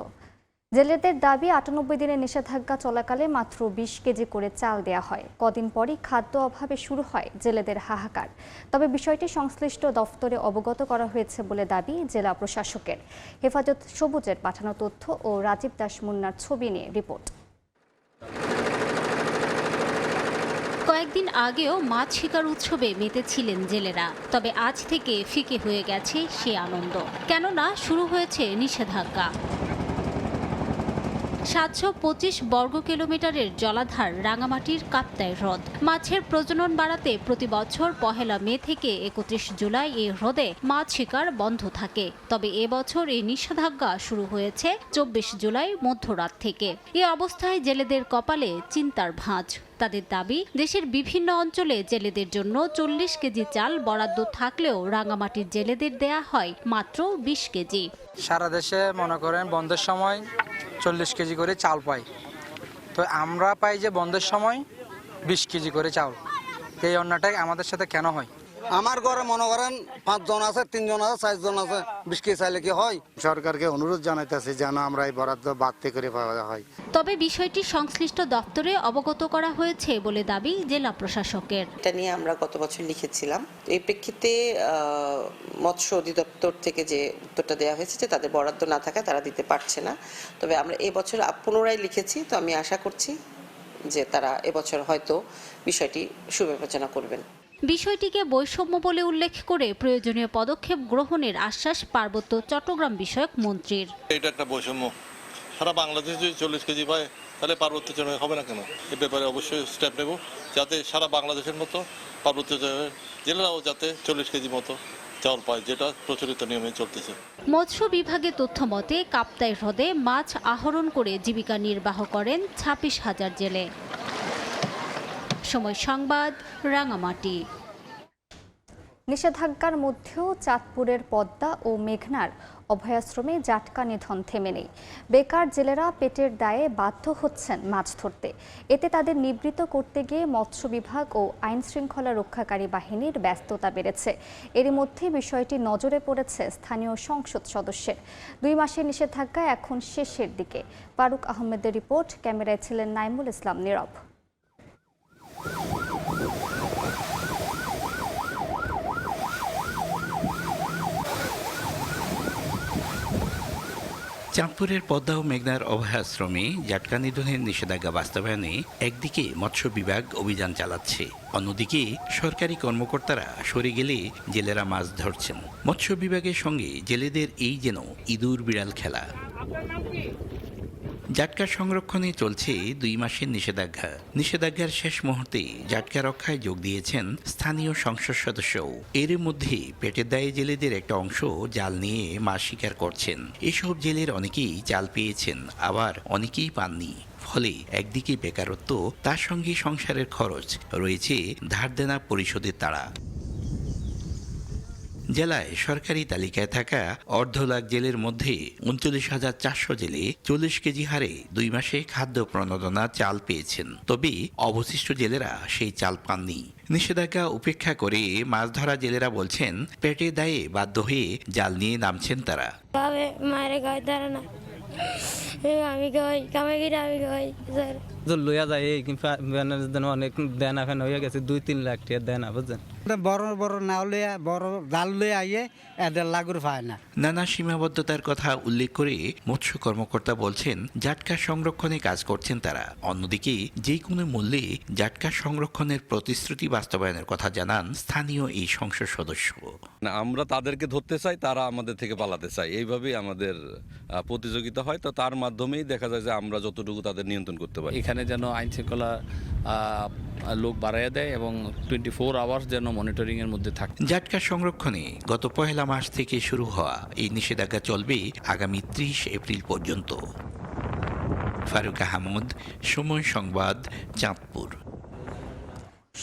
জেলেদের দাবি, 98 দিনের নিষেধাজ্ঞা চলাকালে মাত্র 20 কেজি করে চাল দেয়া হয়। কদিন পরই খাদ্য অভাবে শুরু হয় জেলেদের হাহাকার। তবে বিষয়টি সংশ্লিষ্ট দফতরে অবগত করা হয়েছে বলে দাবি জেলা প্রশাসকের। হেফাজত সবুজের পাঠানো তথ্য ও রাজীব দাস মুন্নার ছবি নিয়ে রিপোর্ট। কয়েকদিন আগেও মাছ শিকার উৎসবে মেতেছিলেন জেলেরা, তবে আজ থেকে ফিকে হয়ে গেছে সে আনন্দ, কেননা শুরু হয়েছে নিষেধাজ্ঞা। 725 বর্গ কিলোমিটারের জলাধার রাঙামাটির কাপ্তাই হ্রদ। মাছের প্রজনন বাড়াতে প্রতি বছর 1 মে থেকে 31 জুলাই এই হ্রদে মাছ শিকার বন্ধ থাকে। তবে এবছর এই নিষেধাজ্ঞা শুরু হয়েছে 24 জুলাই মধ্যরাত থেকে। এই অবস্থায় জেলেদের কপালে চিন্তার ভাঁজ। তাদের দাবি, দেশের বিভিন্ন অঞ্চলে জেলেদের জন্য 40 কেজি চাল বরাদ্দ থাকলেও রাঙামাটির জেলেদের দেয়া হয় মাত্র 20 কেজি। সারা দেশে মনে করেন বন্ধের সময় 40 কেজি করে চাল পাই, তো আমরা পাই যে বন্ধের সময় 20 কেজি করে চাল। এই অন্যটাই আমাদের সাথে কেন হয়? আমার ঘরে মনে করেন 5 জন আছে, 3 জন আছে, 4 জন আছে, 20 কেজি চাইলে কি হয়? সরকারকে অনুরোধ জানাইতেছি যেন আমরা এই বরাদ্দ বাড়তি করে পাওয়া হয়। তবে বিষয়টি সংশ্লিষ্ট দপ্তরে অবগত করা হয়েছে বলে দাবি জেলা প্রশাসকের। এটা নিয়ে আমরা গত বছর লিখেছিলাম। এই প্রেক্ষিতে মৎস্য অধিদপ্তর থেকে যে উত্তরটা দেওয়া হয়েছে যে তাদের বরাদ্দ না থাকায় তারা দিতে পারছে না। তবে আমরা এবছর পুনরায় লিখেছি, তো আমি আশা করছি যে তারা এবছর হয়তো বিষয়টি সুবিবেচনা করবেন। বিষয়টিকে বৈষম্য বলে উল্লেখ করে প্রয়োজনীয় পদক্ষেপ গ্রহণের আশ্বাস পার্বত্য চট্টগ্রাম বিষয়ক মন্ত্রীর। এটা একটা বৈষম্য। সারা বাংলাদেশ যদি 40 কেজি পায় তাহলে পার্বত্য চট্টগ্রামে হবে না কেন? এ ব্যাপারে অবশ্যই স্টেপ নেব, যাতে সারা বাংলাদেশের মতো পার্বত্য জেলারাও যাতে 40 কেজি মতো চাউল পায়, যেটা প্রচলিত নিয়মে চলতেছে। মৎস্য বিভাগের তথ্য মতে কাপ্তাই হ্রদে মাছ আহরণ করে জীবিকা নির্বাহ করেন 26,000 জেলে। সময় সংবাদ, রাঙামাটি। নিষেধাজ্ঞার মধ্যেও চাঁদপুরের পদ্মা ও মেঘনার অভয়াশ্রমে জাটকা নিধন থেমে নেই। বেকার জেলেরা পেটের দায়ে বাধ্য হচ্ছেন মাছ ধরতে। এতে তাদের নিবৃত্ত করতে গিয়ে মৎস্য বিভাগ ও আইন শৃঙ্খলা রক্ষাকারী বাহিনীর ব্যস্ততা বেড়েছে। এরই মধ্যে বিষয়টি নজরে পড়েছে স্থানীয় সংসদ সদস্যের। 2 মাসের নিষেধাজ্ঞা এখন শেষের দিকে। ফারুক আহমেদের রিপোর্ট, ক্যামেরায় ছিলেন নাইমুল ইসলাম নীরব। চাঁদপুরের পদ্মা ও মেঘনার অভয়াশ্রমে জাটকা নিধনের নিষেধাজ্ঞা বাস্তবায়নে একদিকে মৎস্য বিভাগ অভিযান চালাচ্ছে, অন্যদিকে সরকারি কর্মকর্তারা সরে গেলে জেলেরা মাছ ধরছেন। মৎস্য বিভাগের সঙ্গে জেলেদের এই যেন ইঁদুর বিড়াল খেলা। জাটকা সংরক্ষণে চলছে 2 মাসের নিষেধাজ্ঞা। নিষেধাজ্ঞার শেষ মুহূর্তে জাটকা রক্ষায় যোগ দিয়েছেন স্থানীয় সংসদ সদস্যও। এর মধ্যে পেটের দায়ে জেলেদের একটা অংশ জাল নিয়ে মাছ শিকার করছেন। এসব জেলের অনেকেই চাল পেয়েছেন, আবার অনেকেই পাননি। ফলে একদিকে বেকারত্ব, তার সঙ্গে সংসারের খরচ, রয়েছে ধার দেনা পরিশোধের তাড়া। জেলায় সরকারি তালিকায় থাকা 1.5 লাখ জেলের মধ্যে 39,400 জেলে 40 কেজি হারে 2 মাসে খাদ্য প্রণোদনা চাল পেয়েছেন। তবে অবশিষ্ট জেলেরা সেই চাল পাননি। নিষেধাজ্ঞা উপেক্ষা করে মাছ ধরা জেলেরা বলছেন, পেটে দায়ে বাধ্য হয়ে জাল নিয়ে নামছেন তারা। লইয়া যায় অনেক দেন এখন হয়ে গেছে 2-3 লাখ টাকা দেন, বুঝছেন? বড় বড় নাও লইয়া বড় জাল লইয়া আইয়ে এদের লাগুর পায় না। নানা সীমাবদ্ধতার কথা উল্লেখ করে মৎস্য কর্মকর্তা বলছেন, জাটকা সংরক্ষণে কাজ করছেন তারা। অন্যদিকে যে কোনো মূল্যে জাটকা সংরক্ষণের প্রতিশ্রুতি বাস্তবায়নের কথা জানান স্থানীয় এই সংসদ সদস্য। আমরা তাদেরকে ধরতে চাই, তারা আমাদের থেকে পালাতে চায়, এইভাবেই আমাদের প্রতিযোগিতা হয়। তো তার মাধ্যমেই দেখা যায় যে আমরা যতটুকু তাদের নিয়ন্ত্রণ করতে পারি। এখানে যেন আইন শৃঙ্খলা লোক বাড়াইয়া দেয় এবং 24 আওয়ার্স যেন মনিটরিং এর মধ্যে থাকে। জাটকা সংরক্ষণে গত 1 মার্চ থেকে শুরু হওয়া এই নিষেধাজ্ঞা চলবে আগামী 30 এপ্রিল পর্যন্ত। ফারুক আহমদ, সময় সংবাদ, চাঁদপুর।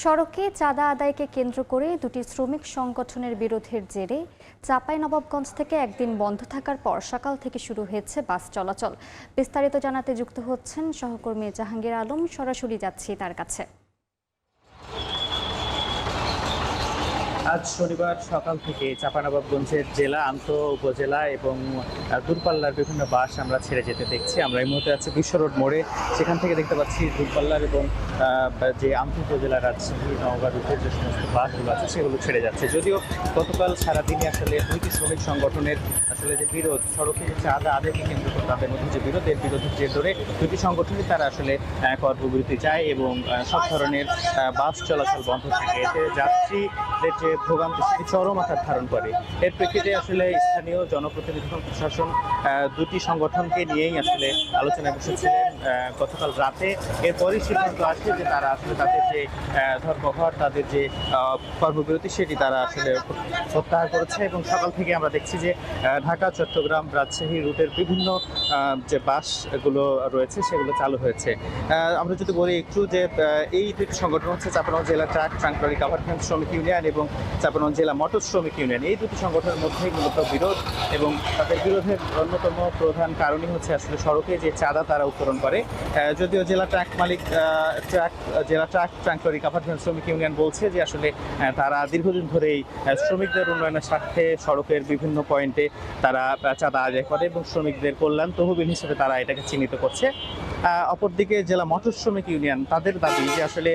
সড়কে চাঁদা আদায়কে কেন্দ্র করে 2টি শ্রমিক সংগঠনের বিরোধের জেরে চাঁপাইনবাবগঞ্জ থেকে একদিন বন্ধ থাকার পর সকাল থেকে শুরু হয়েছে বাস চলাচল। বিস্তারিত জানাতে যুক্ত হচ্ছেন সহকর্মী জাহাঙ্গীর আলম। সরাসরি যাচ্ছি তার কাছে। আজ শনিবার সকাল থেকে চাঁপাইনবাবগঞ্জের জেলা, আন্ত উপজেলা এবং দূরপাল্লার বিভিন্ন বাস আমরা ছেড়ে যেতে দেখছি। আমরা এই মুহূর্তে আছি বিশ্ব রোড মোড়ে। সেখান থেকে দেখতে পাচ্ছি দূরপাল্লার এবং যে আন্ত উপজেলা, রাজশাহী, নওগাঁ রুটের যে সমস্ত বাসগুলো আছে সেগুলো ছেড়ে যাচ্ছে। যদিও গতকাল সারাদিনই আসলে 2টি শ্রমিক সংগঠনের আসলে যে বিরোধ, সড়কে চাঁদা আদায়কে কেন্দ্র করে তাদের মধ্যে যে বিরোধ, এর বিরোধের জের ধরে 2টি সংগঠনই তারা আসলে কর্মবিরতি চায় এবং সব ধরনের বাস চলাচল বন্ধ থাকে। এতে যাত্রীদের যে ভোগান্তি সেটি চরম আকার ধারণ করে। এর প্রেক্ষিতে আসলে স্থানীয় জনপ্রতিনিধি এবং প্রশাসন দুটি সংগঠনকে নিয়েই আসলে আলোচনায় বসেছিলেন গতকাল রাতে। এরপরই সিদ্ধান্ত আসে যে তারা আসলে তাদের যে ধর্মঘট, তাদের যে কর্মবিরতি সেটি তারা আসলে প্রত্যাহার করেছে। এবং সকাল থেকে আমরা দেখছি যে ঢাকা, চট্টগ্রাম, রাজশাহী রুটের বিভিন্ন যে বাসগুলো রয়েছে সেগুলো চালু হয়েছে। আমরা যদি বলি একটু যে এই দুটি সংগঠন হচ্ছে চাঁপাইনবাবগঞ্জ জেলা ট্রাক ট্রাঙ্কলরি কাভারভ্যান শ্রমিক ইউনিয়ন এবং চাঁপাইনবাবগঞ্জ জেলা মোটর শ্রমিক ইউনিয়ন। এই দুটি সংগঠনের মধ্যেই মূলত বিরোধ, এবং তাদের বিরোধের অন্যতম প্রধান কারণই হচ্ছে আসলে সড়কে যে চাঁদা তারা উত্তোলন করে। যদিও জেলা ট্রাক ট্রাঙ্কলরি কাভারভ্যান শ্রমিক ইউনিয়ন বলছে যে আসলে তারা দীর্ঘদিন ধরেই শ্রমিকদের উন্নয়নের স্বার্থে সড়কের বিভিন্ন পয়েন্টে তারা চাঁদা আদায় করে এবং শ্রমিকদের কল্যাণ তহবিল হিসেবে তারা এটাকে চিহ্নিত করছে। অপরদিকে জেলা মোটর শ্রমিক ইউনিয়ন তাদের দাবি যে আসলে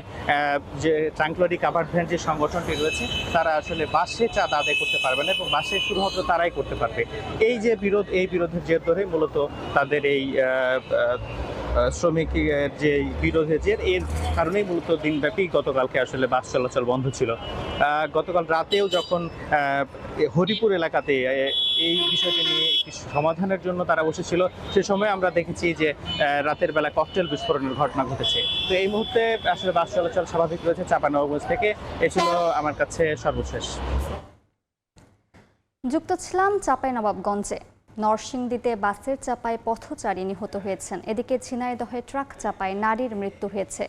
যে ট্রাঙ্কলরি কাভারভ্যান যে সংগঠনটি রয়েছে তারা আসলে বাসে চাঁদা আদায় করতে পারবে না এবং বাসে শুধুমাত্র তারাই করতে পারবে। এই যে বিরোধ, এই বিরোধের জের ধরে মূলত তাদের এই শ্রমিকের যে বিরোধের জের, এর কারণেই মূলত দিনব্যাপী গতকালকে আসলে বাস চলাচল বন্ধ ছিল। গতকাল রাতেও যখন হরিপুর এলাকাতে এই বিষয়টি নিয়ে একটি সমাধানের জন্য তারা বসেছিল, সে সময় আমরা দেখেছি যে রাতের বেলা ককটেল বিস্ফোরণের ঘটনা ঘটেছে। তো এই মুহূর্তে আসলে বাস চলাচল স্বাভাবিক রয়েছে চাঁপাইনবাবগঞ্জ থেকে। এ ছিল আমার কাছে সর্বশেষ। যুক্ত ছিলাম চাঁপাইনবাবগঞ্জে। নরসিংদীতে বাসের চাপায় পথচারী নিহত হয়েছেন। এদিকে ঝিনাইদহে ট্রাক চাপায় নারীর মৃত্যু হয়েছে।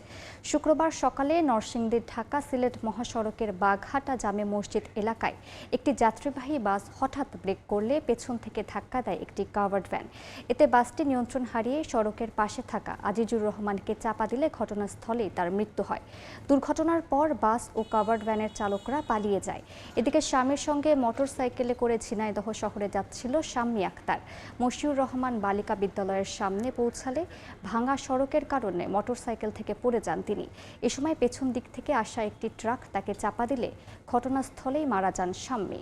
শুক্রবার সকালে নরসিংদীর ঢাকা সিলেট মহাসড়কের বাঘহাটা জামে মসজিদ এলাকায় একটি যাত্রীবাহী বাস হঠাৎ ব্রেক করলে পেছন থেকে ধাক্কা দেয় একটি কাভার্ড ভ্যান। এতে বাসটি নিয়ন্ত্রণ হারিয়ে সড়কের পাশে থাকা আজিজুর রহমানকে চাপা দিলে ঘটনাস্থলেই তার মৃত্যু হয়। দুর্ঘটনার পর বাস ও কাভার্ড ভ্যানের চালকরা পালিয়ে যায়। এদিকে স্বামীর সঙ্গে মোটরসাইকেলে করে ঝিনাইদহ শহরে যাচ্ছিল শাম্মী আক্তার। মশিউর রহমান বালিকা বিদ্যালয়ের সামনে পৌঁছালে ভাঙা সড়কের কারণে মোটরসাইকেল থেকে পড়ে যান তিনি। এ সময় পেছন দিক থেকে আসা একটি ট্রাক তাকে চাপা দিলে ঘটনাস্থলেই মারা যান শাম্মী।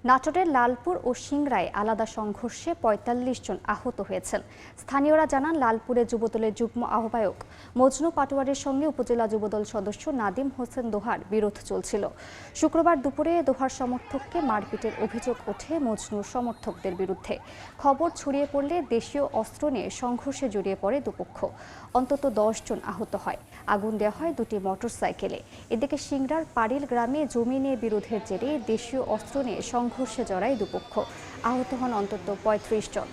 নাটোরের লালপুর ও সিংড়ায় আলাদা সংঘর্ষে ৪৫ জন আহত হয়েছেন। স্থানীয়রা জানান, লালপুরে যুবদলের যুগ্ম আহ্বায়ক মজনু পাটোয়ারির সঙ্গে উপজেলা যুবদল সদস্য নাদিম হোসেন দোহার বিরোধ চলছিল। শুক্রবার দুপুরে দোহার সমর্থককে মারপিটের অভিযোগ ওঠে মজনুর সমর্থকদের বিরুদ্ধে। খবর ছড়িয়ে পড়লে দেশীয় অস্ত্র নিয়ে সংঘর্ষে জড়িয়ে পড়ে দুপক্ষ। অন্তত ১০ জন আহত হয়। আগুন দেওয়া হয় দুটি মোটরসাইকেলে। এদিকে সিংড়ার পারিল গ্রামে জমি নিয়ে বিরোধের জেরে দেশীয় অস্ত্র নিয়ে সংঘর্ষে জড়ায় দুপক্ষ। আহত হন অন্তত ৩৫ জন।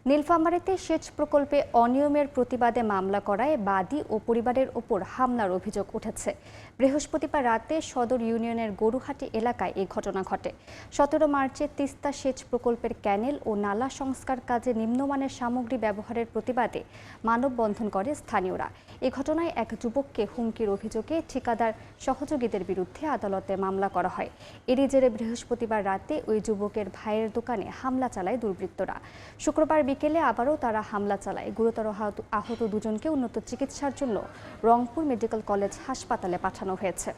নীলফামারীতে সেচ প্রকল্পে অনিয়মের প্রতিবাদে মামলা করায় বাদী ও পরিবারের ওপর হামলার অভিযোগ উঠেছে। বৃহস্পতিবার রাতে সদর ইউনিয়নের গরুহাটি এলাকায় এই ঘটনা ঘটে। ১৭ মার্চে তিস্তা সেচ প্রকল্পের ক্যানেল ও নালা সংস্কার কাজে নিম্নমানের সামগ্রী ব্যবহারের প্রতিবাদে মানববন্ধন করে স্থানীয়রা। এ ঘটনায় এক যুবককে হুমকির অভিযোগে ঠিকাদার সহযোগীদের বিরুদ্ধে আদালতে মামলা করা হয়। এরই জেরে বৃহস্পতিবার রাতে ওই যুবকের ভাইয়ের দোকানে হামলা চালায় দুর্বৃত্তরা। শুক্রবার বিকেলে আবারও তারা হামলা চালায়। গুরুতর আহত দুজনকে উন্নত চিকিৎসার জন্য রংপুর মেডিকেল কলেজ হাসপাতালে পাঠানো হয়েছে।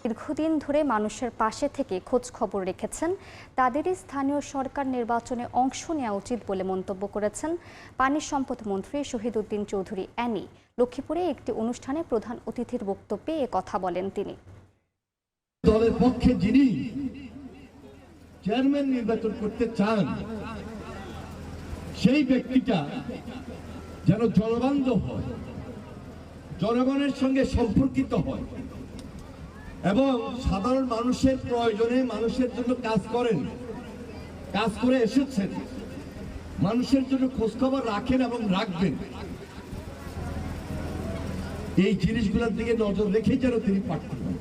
দীর্ঘদিন ধরে মানুষের পাশে থেকে খোঁজ খবর রেখেছেন, তাদেরই স্থানীয় সরকার নির্বাচনে অংশ নেওয়া উচিত বলে মন্তব্য করেছেন পানি সম্পদ মন্ত্রী শহীদ উদ্দিন চৌধুরী অ্যানি। লক্ষ্মীপুরে একটি অনুষ্ঠানে প্রধান অতিথির বক্তব্যে এ কথা বলেন তিনি। দলের পক্ষে যিনি চেয়ারম্যান নির্বাচন করতে চান, সেই ব্যক্তিটা যেন জনবান্ধব হয়, জনগণের সঙ্গে সম্পর্কিত হয় এবং সাধারণ মানুষের প্রয়োজনে মানুষের জন্য কাজ করেন, কাজ করে এসেছেন, মানুষের জন্য খোঁজখবর রাখেন এবং রাখবেন। এই জিনিসগুলোর দিকে নজর রেখেই যেন তিনি প্রার্থী হন।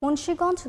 মুন্সিগঞ্জ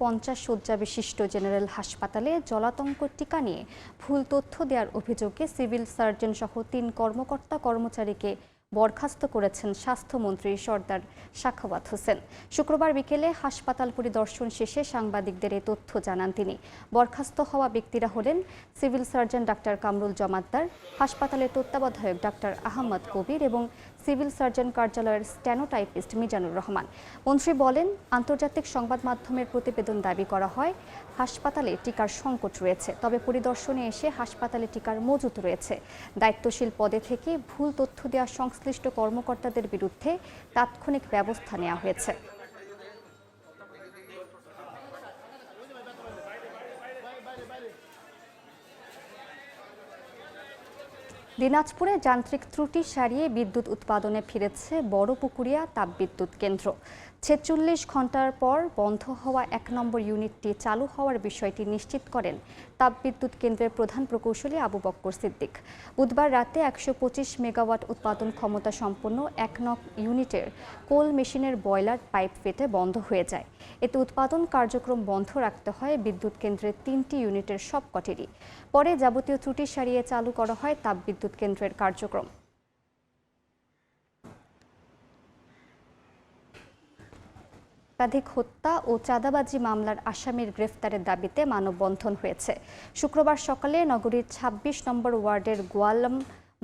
২৫০ শয্যা বিশিষ্ট জেনারেল হাসপাতালে জলাতঙ্ক টিকা নিয়ে ভুল তথ্য দেওয়ার অভিযোগে সিভিল সার্জন সহ ৩ কর্মকর্তা কর্মচারীকে বরখাস্ত করেছেন স্বাস্থ্যমন্ত্রী সর্দার সাখাওয়াত হোসেন। শুক্রবার বিকেলে হাসপাতাল পরিদর্শন শেষে সাংবাদিকদের এই তথ্য জানান তিনি। বরখাস্ত হওয়া ব্যক্তিরা হলেন civil surgeon doctor Kamrul Jamaddar, হাসপাতালের তত্ত্বাবধায়ক ডাক্তার আহমদ কবির এবং সিভিল সার্জন কার্যালয়ের স্ট্যানোটাইপিস্ট মিজানুর রহমান। মন্ত্রী বলেন, আন্তর্জাতিক সংবাদ মাধ্যমের প্রতিবেদন দাবি করা হয় হাসপাতালে টিকার সংকট রয়েছে, তবে পরিদর্শনে এসে হাসপাতালে টিকার মজুত রয়েছে। দায়িত্বশীল পদে থেকে ভুল তথ্য দেওয়া সংশ্লিষ্ট কর্মকর্তাদের বিরুদ্ধে তাৎক্ষণিক ব্যবস্থা নেওয়া হয়েছে। দিনাজপুরে যান্ত্রিক ত্রুটি সারিয়ে বিদ্যুৎ উৎপাদনে ফিরেছে বড়পুকুরিয়া তাপবিদ্যুৎ কেন্দ্র। ৪৬ ঘন্টার পর বন্ধ হওয়া ১ নম্বর ইউনিটটি চালু হওয়ার বিষয়টি নিশ্চিত করেন তাপবিদ্যুৎ কেন্দ্রের প্রধান প্রকৌশলী আবু বক্কর সিদ্দিক। বুধবার রাতে ১২৫ মেগাওয়াট উৎপাদন ক্ষমতা সম্পন্ন ১ নং ইউনিটের কোল মেশিনের বয়লার পাইপ ফেটে বন্ধ হয়ে যায়। এতে উৎপাদন কার্যক্রম বন্ধ রাখতে হয় বিদ্যুৎ কেন্দ্রের ৩টি ইউনিটের সবকটিরই। পরে যাবতীয় ত্রুটি সারিয়ে চালু করা হয় তাপবিদ্যুৎ কেন্দ্রের কার্যক্রম। একাধিক হত্যা ও চাঁদাবাজি মামলার আসামির গ্রেফতারের দাবিতে মানববন্ধন হয়েছে। শুক্রবার সকালে নগরীর ২৬ নম্বর ওয়ার্ডের গোয়ালম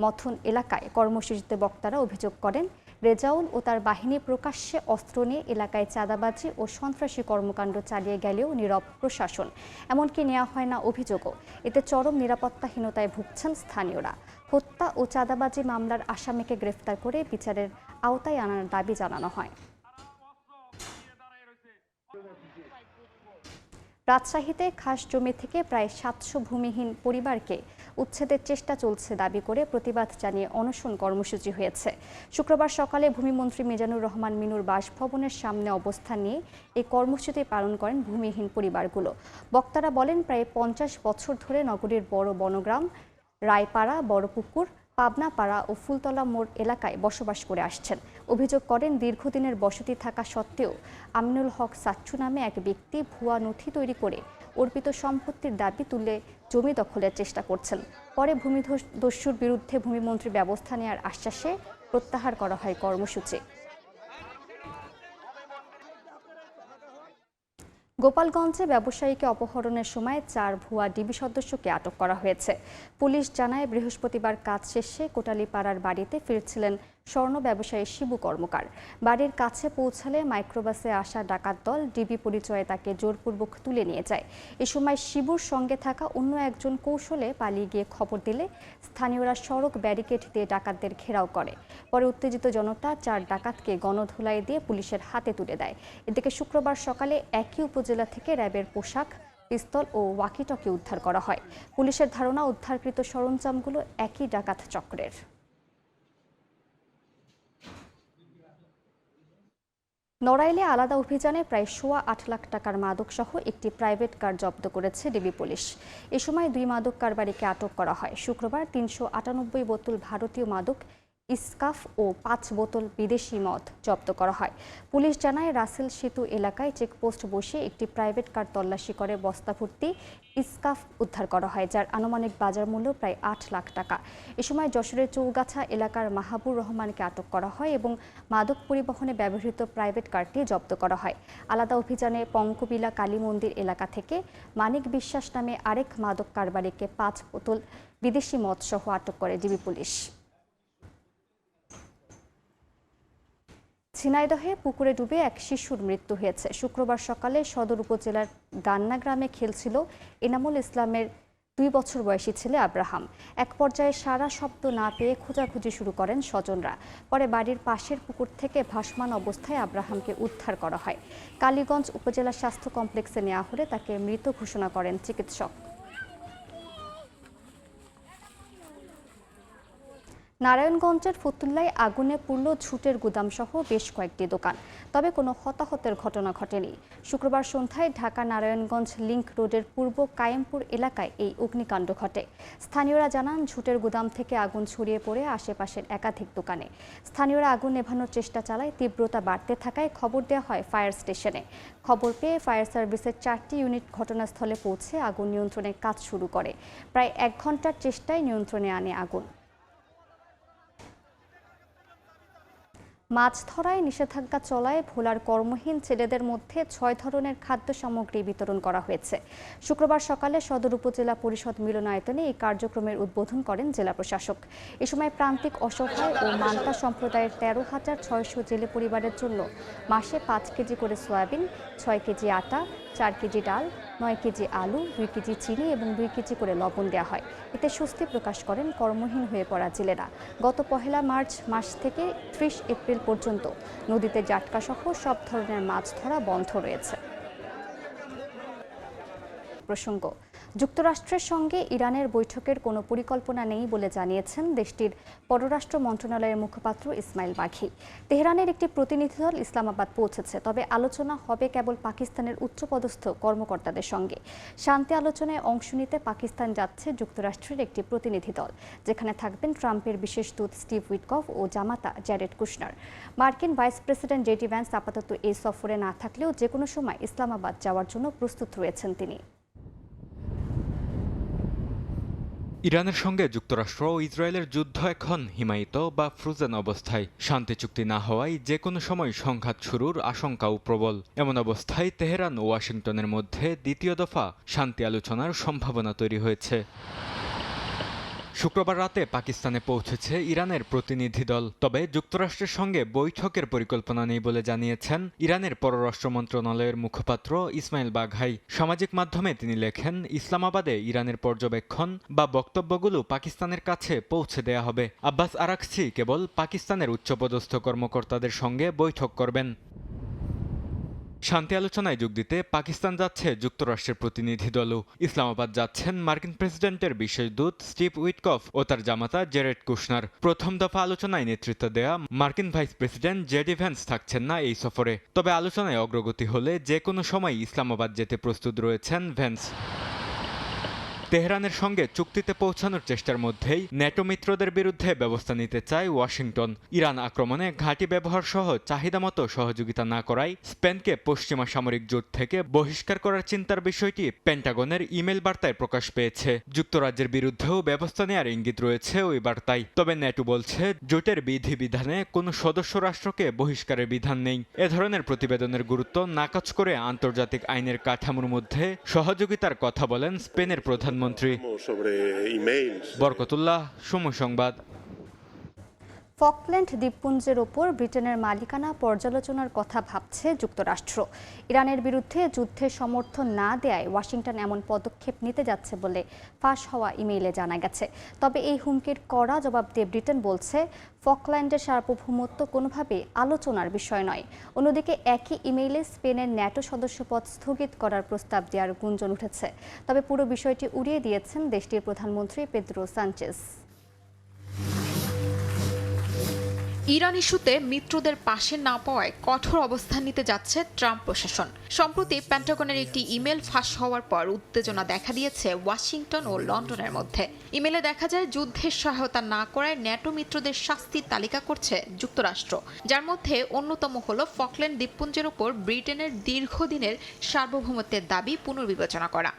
মথন এলাকায় কর্মসূচিতে বক্তারা অভিযোগ করেন, রেজাউল ও তার বাহিনী প্রকাশ্যে অস্ত্র নিয়ে এলাকায় চাঁদাবাজি ও সন্ত্রাসী কর্মকাণ্ড চালিয়ে গেলেও নীরব প্রশাসন, এমনকি নেওয়া হয় না অভিযোগও। এতে চরম নিরাপত্তাহীনতায় ভুগছেন স্থানীয়রা। হত্যা ও চাঁদাবাজি মামলার আসামিকে গ্রেফতার করে বিচারের আওতায় আনার দাবি জানানো হয়। রাজশাহীতে খাস জমি থেকে প্রায় ৭০০ ভূমিহীন পরিবারকে উচ্ছেদের চেষ্টা চলছে দাবি করে প্রতিবাদ জানিয়ে অনশন কর্মসূচি হয়েছে। শুক্রবার সকালে ভূমিমন্ত্রী মিজানুর রহমান মিনুর বাসভবনের সামনে অবস্থান নিয়ে এই কর্মসূচি পালন করেন ভূমিহীন পরিবারগুলো। বক্তারা বলেন, প্রায় ৫০ বছর ধরে নগরীর বড় বনগ্রাম, রায়পাড়া, বড়পুকুর, পাবনাপাড়া ও ফুলতলা মোড় এলাকায় বসবাস করে আসছেন। অভিযোগ করেন, দীর্ঘদিনের বসতি থাকা সত্ত্বেও আমিনুল হক সাচ্চু নামে এক ব্যক্তি ভুয়া নথি তৈরি করে অর্পিত সম্পত্তির দাবি তুলে জমি দখলের চেষ্টা করছেন। পরে ভূমিদস্যুর বিরুদ্ধে ভূমিমন্ত্রী ব্যবস্থা নেওয়ার আশ্বাসে প্রত্যাহার করা হয় কর্মসূচি। গোপালগঞ্জে ব্যবসায়ীকে অপহরণের সময় ৪ ভুয়া ডিবি সদস্যকে আটক করা হয়েছে। পুলিশ জানায়, বৃহস্পতিবার কাজ শেষে কোটালীপাড়ার বাড়িতে ফিরছিলেন স্বর্ণ ব্যবসায়ী শিবু কর্মকার। বাড়ির কাছে পৌঁছালে মাইক্রোবাসে আসা ডাকাত দল ডিবি পরিচয়ে তাকে জোরপূর্বক তুলে নিয়ে যায়। এ সময় শিবুর সঙ্গে থাকা অন্য একজন কৌশলে পালিয়ে গিয়ে খবর দিলে স্থানীয়রা সড়ক ব্যারিকেড দিয়ে ডাকাতদের ঘেরাও করে। পরে উত্তেজিত জনতা ৪ ডাকাতকে গণধোলাই দিয়ে পুলিশের হাতে তুলে দেয়। এদিকে শুক্রবার সকালে একই উপজেলা থেকে র্যাবের পোশাক, পিস্তল ও ওয়াকিটকি উদ্ধার করা হয়। পুলিশের ধারণা, উদ্ধারকৃত সরঞ্জামগুলো একই ডাকাত চক্রের। নড়াইলে আলাদা অভিযানে প্রায় ৮.৫ লাখ টাকার মাদকসহ একটি প্রাইভেট কার জব্দ করেছে ডিবি পুলিশ। এ সময় ২ মাদক কারবারিকে আটক করা হয়। শুক্রবার ৩৯৮ বোতল ভারতীয় মাদক ইস্কাফ ও ৫ বোতল বিদেশি মদ জব্দ করা হয়। পুলিশ জানায়, রাসেল সেতু এলাকায় চেকপোস্ট বসিয়ে একটি প্রাইভেট কার তল্লাশি করে বস্তা ভর্তি ইস্কাফ উদ্ধার করা হয়, যার আনুমানিক বাজার মূল্য প্রায় ৮ লাখ টাকা। এ সময় যশোরের চৌগাছা এলাকার মাহাবুর রহমানকে আটক করা হয় এবং মাদক পরিবহনে ব্যবহৃত প্রাইভেট কারটি জব্দ করা হয়। আলাদা অভিযানে পঙ্কবিলা কালী মন্দির এলাকা থেকে মানিক বিশ্বাস নামে আরেক মাদক কারবারিকে ৫ বোতল বিদেশি মদ সহ আটক করে ডিবি পুলিশ। ঝিনাইদহে পুকুরে ডুবে এক শিশুর মৃত্যু হয়েছে। শুক্রবার সকালে সদর উপজেলার গান্না গ্রামে খেলছিল এনামুল ইসলামের 2 বছর বয়সী ছেলে আব্রাহাম। এক পর্যায়ে সারা শব্দ না পেয়ে খোঁজাখুঁজি শুরু করেন স্বজনরা। পরে বাড়ির পাশের পুকুর থেকে ভাসমান অবস্থায় আব্রাহামকে উদ্ধার করা হয়। কালীগঞ্জ উপজেলা স্বাস্থ্য কমপ্লেক্সে নেওয়া হলে তাকে মৃত ঘোষণা করেন চিকিৎসক। নারায়ণগঞ্জের ফতুল্লায় আগুনে পুড়ল ঝুটের গুদামসহ বেশ কয়েকটি দোকান, তবে কোনো হতাহতের ঘটনা ঘটেনি। শুক্রবার সন্ধ্যায় ঢাকা নারায়ণগঞ্জ লিংক রোডের পূর্ব কায়েমপুর এলাকায় এই অগ্নিকাণ্ড ঘটে। স্থানীয়রা জানান, ঝুটের গুদাম থেকে আগুন ছড়িয়ে পড়ে আশেপাশের একাধিক দোকানে। স্থানীয়রা আগুন নেভানোর চেষ্টা চালায়, তীব্রতা বাড়তে থাকায় খবর দেওয়া হয় ফায়ার স্টেশনে। খবর পেয়ে ফায়ার সার্ভিসের 4টি ইউনিট ঘটনাস্থলে পৌঁছে আগুন নিয়ন্ত্রণের কাজ শুরু করে। প্রায় 1 ঘন্টার চেষ্টায় নিয়ন্ত্রণে আনে আগুন। মাছ ধরায় নিষেধাজ্ঞা চলায় ভোলার কর্মহীন ছেলেদের মধ্যে 6 ধরনের খাদ্য সামগ্রী বিতরণ করা হয়েছে। শুক্রবার সকালে সদর উপজেলা পরিষদ মিলনায়তনে এই কার্যক্রমের উদ্বোধন করেন জেলা প্রশাসক। এ সময় প্রান্তিক অসহায় ও মান্তা সম্প্রদায়ের 13,600 জেলে পরিবারের জন্য মাসে 5 কেজি করে সয়াবিন, 6 কেজি আটা, 4 কেজি ডাল, 9 কেজি আলু, 2 কেজি চিনি এবং 2 কেজি করে লবণ দেওয়া হয়। এতে স্বস্তি প্রকাশ করেন কর্মহীন হয়ে পড়া জেলেরা। গত 1 মার্চ মাস থেকে 30 এপ্রিল পর্যন্ত নদীতে জাটকা সহ সব ধরনের মাছ ধরা বন্ধ রয়েছে। প্রসঙ্গ, যুক্তরাষ্ট্রের সঙ্গে ইরানের বৈঠকের কোনো পরিকল্পনা নেই বলে জানিয়েছেন দেশটির পররাষ্ট্র মন্ত্রণালয়ের মুখপাত্র ইসমাইল বাঘি। তেহরানের একটি প্রতিনিধি দল ইসলামাবাদ পৌঁছেছে, তবে আলোচনা হবে কেবল পাকিস্তানের উচ্চপদস্থ কর্মকর্তাদের সঙ্গে। শান্তি আলোচনায় অংশ নিতে পাকিস্তান যাচ্ছে যুক্তরাষ্ট্রের একটি প্রতিনিধি দল, যেখানে থাকবেন ট্রাম্পের বিশেষ দূত স্টিভ উইটকফ ও জামাতা জ্যারেড কুশনার। মার্কিন ভাইস প্রেসিডেন্ট জেডি ভ্যান্স আপাতত এই সফরে না থাকলেও যে কোনো সময় ইসলামাবাদ যাওয়ার জন্য প্রস্তুত রয়েছেন তিনি। ইরানের সঙ্গে যুক্তরাষ্ট্র ও ইসরায়েলের যুদ্ধ এখন হিমায়িত বা ফ্রোজেন অবস্থায়। শান্তি চুক্তি না হওয়ায় যে কোনো সময় সংঘাত শুরুর আশঙ্কাও প্রবল। এমন অবস্থায় তেহরান ও ওয়াশিংটনের মধ্যে দ্বিতীয় দফা শান্তি আলোচনার সম্ভাবনা তৈরি হয়েছে। শুক্রবার রাতে পাকিস্তানে পৌঁছেছে ইরানের প্রতিনিধি দল, তবে যুক্তরাষ্ট্রের সঙ্গে বৈঠকের পরিকল্পনা নেই বলে জানিয়েছেন ইরানের পররাষ্ট্র মন্ত্রণালয়ের মুখপাত্র ইসমাইল বাঘাই। সামাজিক মাধ্যমে তিনি লেখেন, ইসলামাবাদে ইরানের পর্যবেক্ষণ বা বক্তব্যগুলো পাকিস্তানের কাছে পৌঁছে দেয়া হবে। আব্বাস আরাকচি কেবল পাকিস্তানের উচ্চপদস্থ কর্মকর্তাদের সঙ্গে বৈঠক করবেন। শান্তি আলোচনায় যোগ দিতে পাকিস্তান যাচ্ছে যুক্তরাষ্ট্রের প্রতিনিধি দলও। ইসলামাবাদ যাচ্ছেন মার্কিন প্রেসিডেন্টের বিশেষ দূত স্টিভ উইটকফ ও তার জামাতা জেরেড কুশনার। প্রথম দফা আলোচনায় নেতৃত্ব দেয়া মার্কিন ভাইস প্রেসিডেন্ট জেডি ভ্যান্স থাকছেন না এই সফরে, তবে আলোচনায় অগ্রগতি হলে যে কোনো সময় ইসলামাবাদ যেতে প্রস্তুত রয়েছেন ভ্যান্স। তেহরানের সঙ্গে চুক্তিতে পৌঁছানোর চেষ্টার মধ্যেই ন্যাটো মিত্রদের বিরুদ্ধে ব্যবস্থা নিতে চায় ওয়াশিংটন। ইরান আক্রমণে ঘাঁটি ব্যবহার সহ চাহিদামতো সহযোগিতা না করায় স্পেনকে পশ্চিমা সামরিক জোট থেকে বহিষ্কার করার চিন্তার বিষয়টি পেন্টাগনের ইমেল বার্তায় প্রকাশ পেয়েছে। যুক্তরাজ্যের বিরুদ্ধেও ব্যবস্থা নেওয়ার ইঙ্গিত রয়েছে ওই বার্তায়, তবে ন্যাটো বলছে জোটের বিধিবিধানে কোনো সদস্য রাষ্ট্রকে বহিষ্কারের বিধান নেই। এ ধরনের প্রতিবেদনের গুরুত্ব নাকচ করে আন্তর্জাতিক আইনের কাঠামোর মধ্যে সহযোগিতার কথা বলেন স্পেনের প্রধানমন্ত্রী বরকতুল্লাহ। সময় সংবাদ। ফকল্যান্ড দ্বীপপুঞ্জের ওপর ব্রিটেনের মালিকানা পর্যালোচনার কথা ভাবছে যুক্তরাষ্ট্র। ইরানের বিরুদ্ধে যুদ্ধে সমর্থন না দেয়ায় ওয়াশিংটন এমন পদক্ষেপ নিতে যাচ্ছে বলে ফাঁস হওয়া ইমেইলে জানা গেছে। তবে এই হুমকির কড়া জবাব দিয়ে ব্রিটেন বলছে, ফকল্যান্ডের সার্বভৌমত্ব কোনোভাবেই আলোচনার বিষয় নয়। অন্যদিকে একই ইমেইলে স্পেনের ন্যাটো সদস্যপদ স্থগিত করার প্রস্তাব দেওয়ার গুঞ্জন উঠেছে। তবে পুরো বিষয়টি উড়িয়ে দিয়েছেন দেশটির প্রধানমন্ত্রী পেদ্রো সানচেজ। ইরান ইস্যুতে মিত্রদের পাশে না পাওয়ায় কঠোর অবস্থান নিতে যাচ্ছে ট্রাম্প প্রশাসন। সম্প্রতি পেন্টাগনের একটি ইমেল ফাঁস হওয়ার পর উত্তেজনা দেখা দিয়েছে ওয়াশিংটন ও লন্ডনের মধ্যে। ইমেলে দেখা যায় যুদ্ধের সহায়তা না করায় ন্যাটো মিত্রদের শাস্তির তালিকা করছে যুক্তরাষ্ট্র, যার মধ্যে অন্যতম হল ফকল্যান্ড দ্বীপপুঞ্জের উপর ব্রিটেনের দীর্ঘদিনের সার্বভৌমত্বের দাবি পুনর্বিবেচনা করা।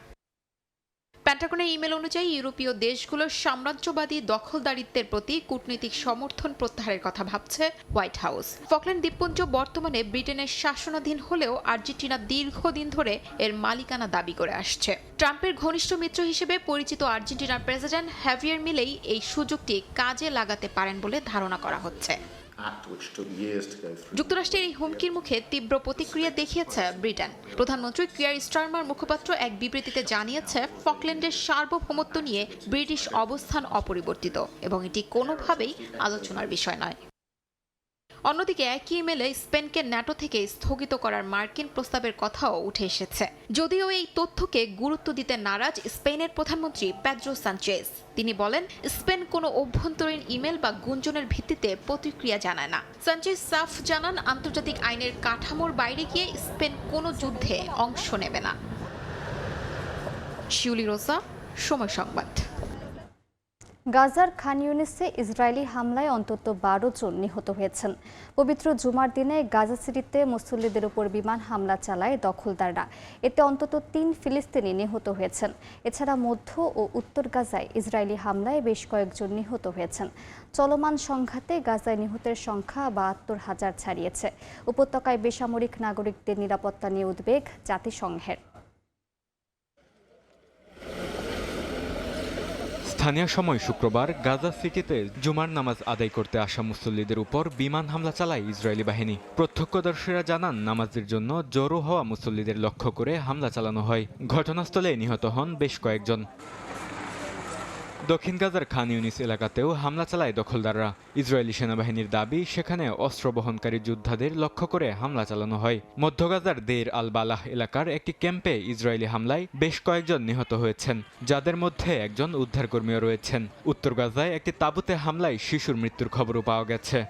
পেন্টাগনের ইমেল অনুযায়ী ইউরোপীয় দেশগুলোর সাম্রাজ্যবাদী দখলদারিত্বের প্রতি কূটনৈতিক সমর্থন প্রত্যাহারের কথা ভাবছে হোয়াইট হাউস। ফকল্যান্ড দ্বীপপুঞ্জ বর্তমানে ব্রিটেনের শাসনাধীন হলেও আর্জেন্টিনা দীর্ঘদিন ধরে এর মালিকানা দাবি করে আসছে। ট্রাম্পের ঘনিষ্ঠ মিত্র হিসেবে পরিচিত আর্জেন্টিনার প্রেসিডেন্ট হ্যাভিয়ার মিলেই এই সুযোগটি কাজে লাগাতে পারেন বলে ধারণা করা হচ্ছে। যুক্তরাষ্ট্রের এই হুমকির মুখে তীব্র প্রতিক্রিয়া দেখিয়েছে ব্রিটেন। প্রধানমন্ত্রী কিয়ার স্টারমার মুখপাত্র এক বিবৃতিতে জানিয়েছে, ফকল্যান্ডের সার্বভৌমত্ব নিয়ে ব্রিটিশ অবস্থান অপরিবর্তিত এবং এটি কোনোভাবেই আলোচনার বিষয় নয়। অন্যদিকে একই ইমেলে স্পেনকে ন্যাটো থেকে স্থগিত করার মার্কিন প্রস্তাবের কথাও উঠে এসেছে। যদিও এই তথ্যকে গুরুত্ব দিতে নারাজ স্পেনের প্রধানমন্ত্রী পেদ্রো সানচেজ। তিনি বলেন, স্পেন কোনো অভ্যন্তরীণ ইমেল বা গুঞ্জনের ভিত্তিতে প্রতিক্রিয়া জানায় না। সানচেজ সাফ জানান, আন্তর্জাতিক আইনের কাঠামোর বাইরে গিয়ে স্পেন কোনো যুদ্ধে অংশ নেবে না। শিউলি রোজা, সময় সংবাদ। গাজার খান ইউনিসে ইসরায়েলি হামলায় অন্তত 12 জন নিহত হয়েছেন। পবিত্র জুমার দিনে গাজা সিটিতে মুসল্লিদের উপর বিমান হামলা চালায় দখলদাররা। এতে অন্তত 3 ফিলিস্তিনি নিহত হয়েছেন। এছাড়া মধ্য ও উত্তর গাজায় ইসরায়েলি হামলায় বেশ কয়েকজন নিহত হয়েছেন। চলমান সংঘাতে গাজায় নিহতের সংখ্যা 72,000 ছাড়িয়েছে। উপত্যকায় বেসামরিক নাগরিকদের নিরাপত্তা নিয়ে উদ্বেগ জাতিসংঘের। স্থানীয় সময় শুক্রবার গাজা সিটিতে জুমার নামাজ আদায় করতে আসা মুসল্লিদের উপর বিমান হামলা চালায় ইসরায়েলি বাহিনী। প্রত্যক্ষদর্শীরা জানান, নামাজের জন্য জড়ো হওয়া মুসল্লিদের লক্ষ্য করে হামলা চালানো হয়। ঘটনাস্থলে নিহত হন বেশ কয়েকজন। দক্ষিণ গাজার খান ইউনিস এলাকাতেও হামলা চালায় দখলদাররা। ইসরায়েলি সেনাবাহিনীর দাবি, সেখানে অস্ত্র বহনকারী যোদ্ধাদের লক্ষ্য করে হামলা চালানো হয়। মধ্য গাজার দের আল বালাহ এলাকার একটি ক্যাম্পে ইসরায়েলি হামলায় বেশ কয়েকজন নিহত হয়েছেন, যাদের মধ্যে একজন উদ্ধারকর্মীও রয়েছেন। উত্তর গাজায় একটি তাঁবুতে হামলায় শিশুর মৃত্যুর খবরও পাওয়া গেছে।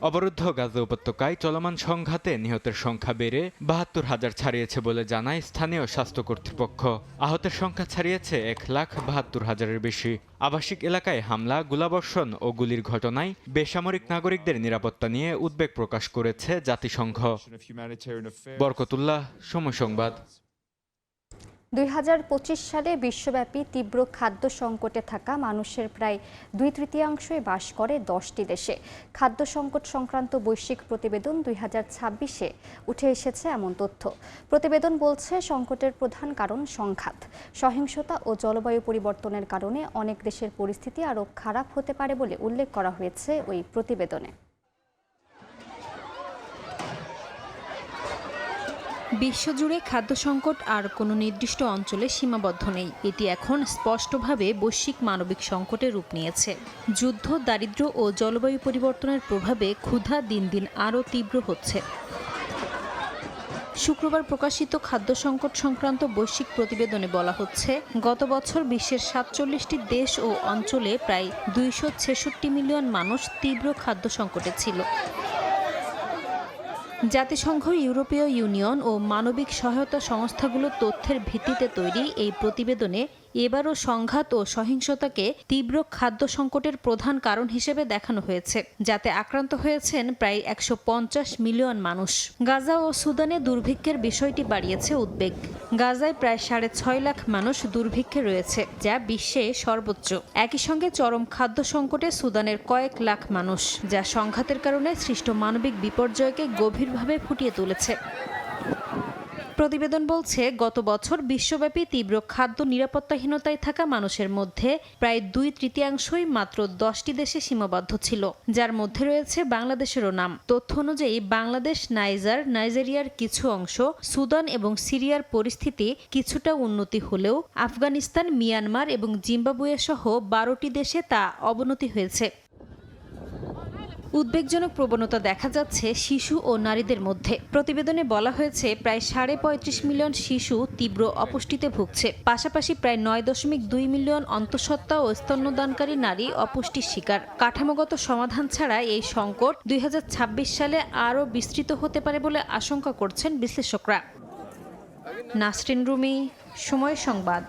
অবরুদ্ধ গাজা উপত্যকায় চলমান সংঘাতে নিহতের সংখ্যা বেড়ে 72,000 ছাড়িয়েছে বলে জানায় স্থানীয় স্বাস্থ্য কর্তৃপক্ষ। আহতের সংখ্যা ছাড়িয়েছে 1,72,000-এর বেশি। আবাসিক এলাকায় হামলা, গোলাবর্ষণ ও গুলির ঘটনায় বেসামরিক নাগরিকদের নিরাপত্তা নিয়ে উদ্বেগ প্রকাশ করেছে জাতিসংঘ। বরকতুল্লাহ, সময় সংবাদ। 2025 সালে বিশ্বব্যাপী তীব্র খাদ্য সংকটে থাকা মানুষের প্রায় 2/3 বাস করে 10টি দেশে। খাদ্য সংকট সংক্রান্ত বৈশ্বিক প্রতিবেদন 2026-এ উঠে এসেছে এমন তথ্য। প্রতিবেদন বলছে, সংকটের প্রধান কারণ সংঘাত, সহিংসতা ও জলবায়ু পরিবর্তনের কারণে অনেক দেশের পরিস্থিতি আরও খারাপ হতে পারে বলে উল্লেখ করা হয়েছে ওই প্রতিবেদনে। বিশ্বজুড়ে খাদ্য সংকট আর কোনো নির্দিষ্ট অঞ্চলে সীমাবদ্ধ নেই। এটি এখন স্পষ্টভাবে বৈশ্বিক মানবিক সংকটে রূপ নিয়েছে। যুদ্ধ, দারিদ্র্য ও জলবায়ু পরিবর্তনের প্রভাবে ক্ষুধা দিন দিন আরও তীব্র হচ্ছে। শুক্রবার প্রকাশিত খাদ্য সংকট সংক্রান্ত বৈশ্বিক প্রতিবেদনে বলা হচ্ছে, গত বছর বিশ্বের 47টি দেশ ও অঞ্চলে প্রায় 266 মিলিয়ন মানুষ তীব্র খাদ্য সংকটে ছিল। জাতিসংঘ, ইউরোপীয় ইউনিয়ন ও মানবিক সহায়তা সংস্থাগুলোর তথ্যের ভিত্তিতে তৈরি এই প্রতিবেদনে এবারও সংঘাত ও সহিংসতাকে তীব্র খাদ্য সংকটের প্রধান কারণ হিসেবে দেখানো হয়েছে, যাতে আক্রান্ত হয়েছেন প্রায় 150 মিলিয়ন মানুষ। গাজা ও সুদানে দুর্ভিক্ষের বিষয়টি বাড়িয়েছে উদ্বেগ। গাজায় প্রায় 6.5 লাখ মানুষ দুর্ভিক্ষে রয়েছে, যা বিশ্বে সর্বোচ্চ। একই সঙ্গে চরম খাদ্য সংকটে সুদানের কয়েক লাখ মানুষ, যা সংঘাতের কারণে সৃষ্ট মানবিক বিপর্যয়কে গভীরভাবে ফুটিয়ে তুলেছে। প্রতিবেদন বলছে, গত বছর বিশ্বব্যাপী তীব্র খাদ্য নিরাপত্তাহীনতায় থাকা মানুষের মধ্যে প্রায় 2/3 মাত্র 10টি দেশে সীমাবদ্ধ ছিল, যার মধ্যে রয়েছে বাংলাদেশেরও নাম। তথ্য অনুযায়ী বাংলাদেশ, নাইজেরিয়ার কিছু অংশ, সুদান এবং সিরিয়ার পরিস্থিতি কিছুটা উন্নতি হলেও আফগানিস্তান, মিয়ানমার এবং জিম্বাবুয়ে সহ 12টি দেশে তা অবনতি হয়েছে। উদ্বেগজনক প্রবণতা দেখা যাচ্ছে শিশু ও নারীদের মধ্যে। প্রতিবেদনে বলা হয়েছে, প্রায় 35.5 মিলিয়ন শিশু তীব্র অপুষ্টিতে ভুগছে। পাশাপাশি প্রায় 9.2 মিলিয়ন অন্তঃসত্ত্বা ও স্তন্যদানকারী নারী অপুষ্টির শিকার। কাঠামোগত সমাধান ছাড়া এই সংকট 2026 সালে আরও বিস্তৃত হতে পারে বলে আশঙ্কা করছেন বিশ্লেষকরা। নাসরিন রুমি, সময় সংবাদ।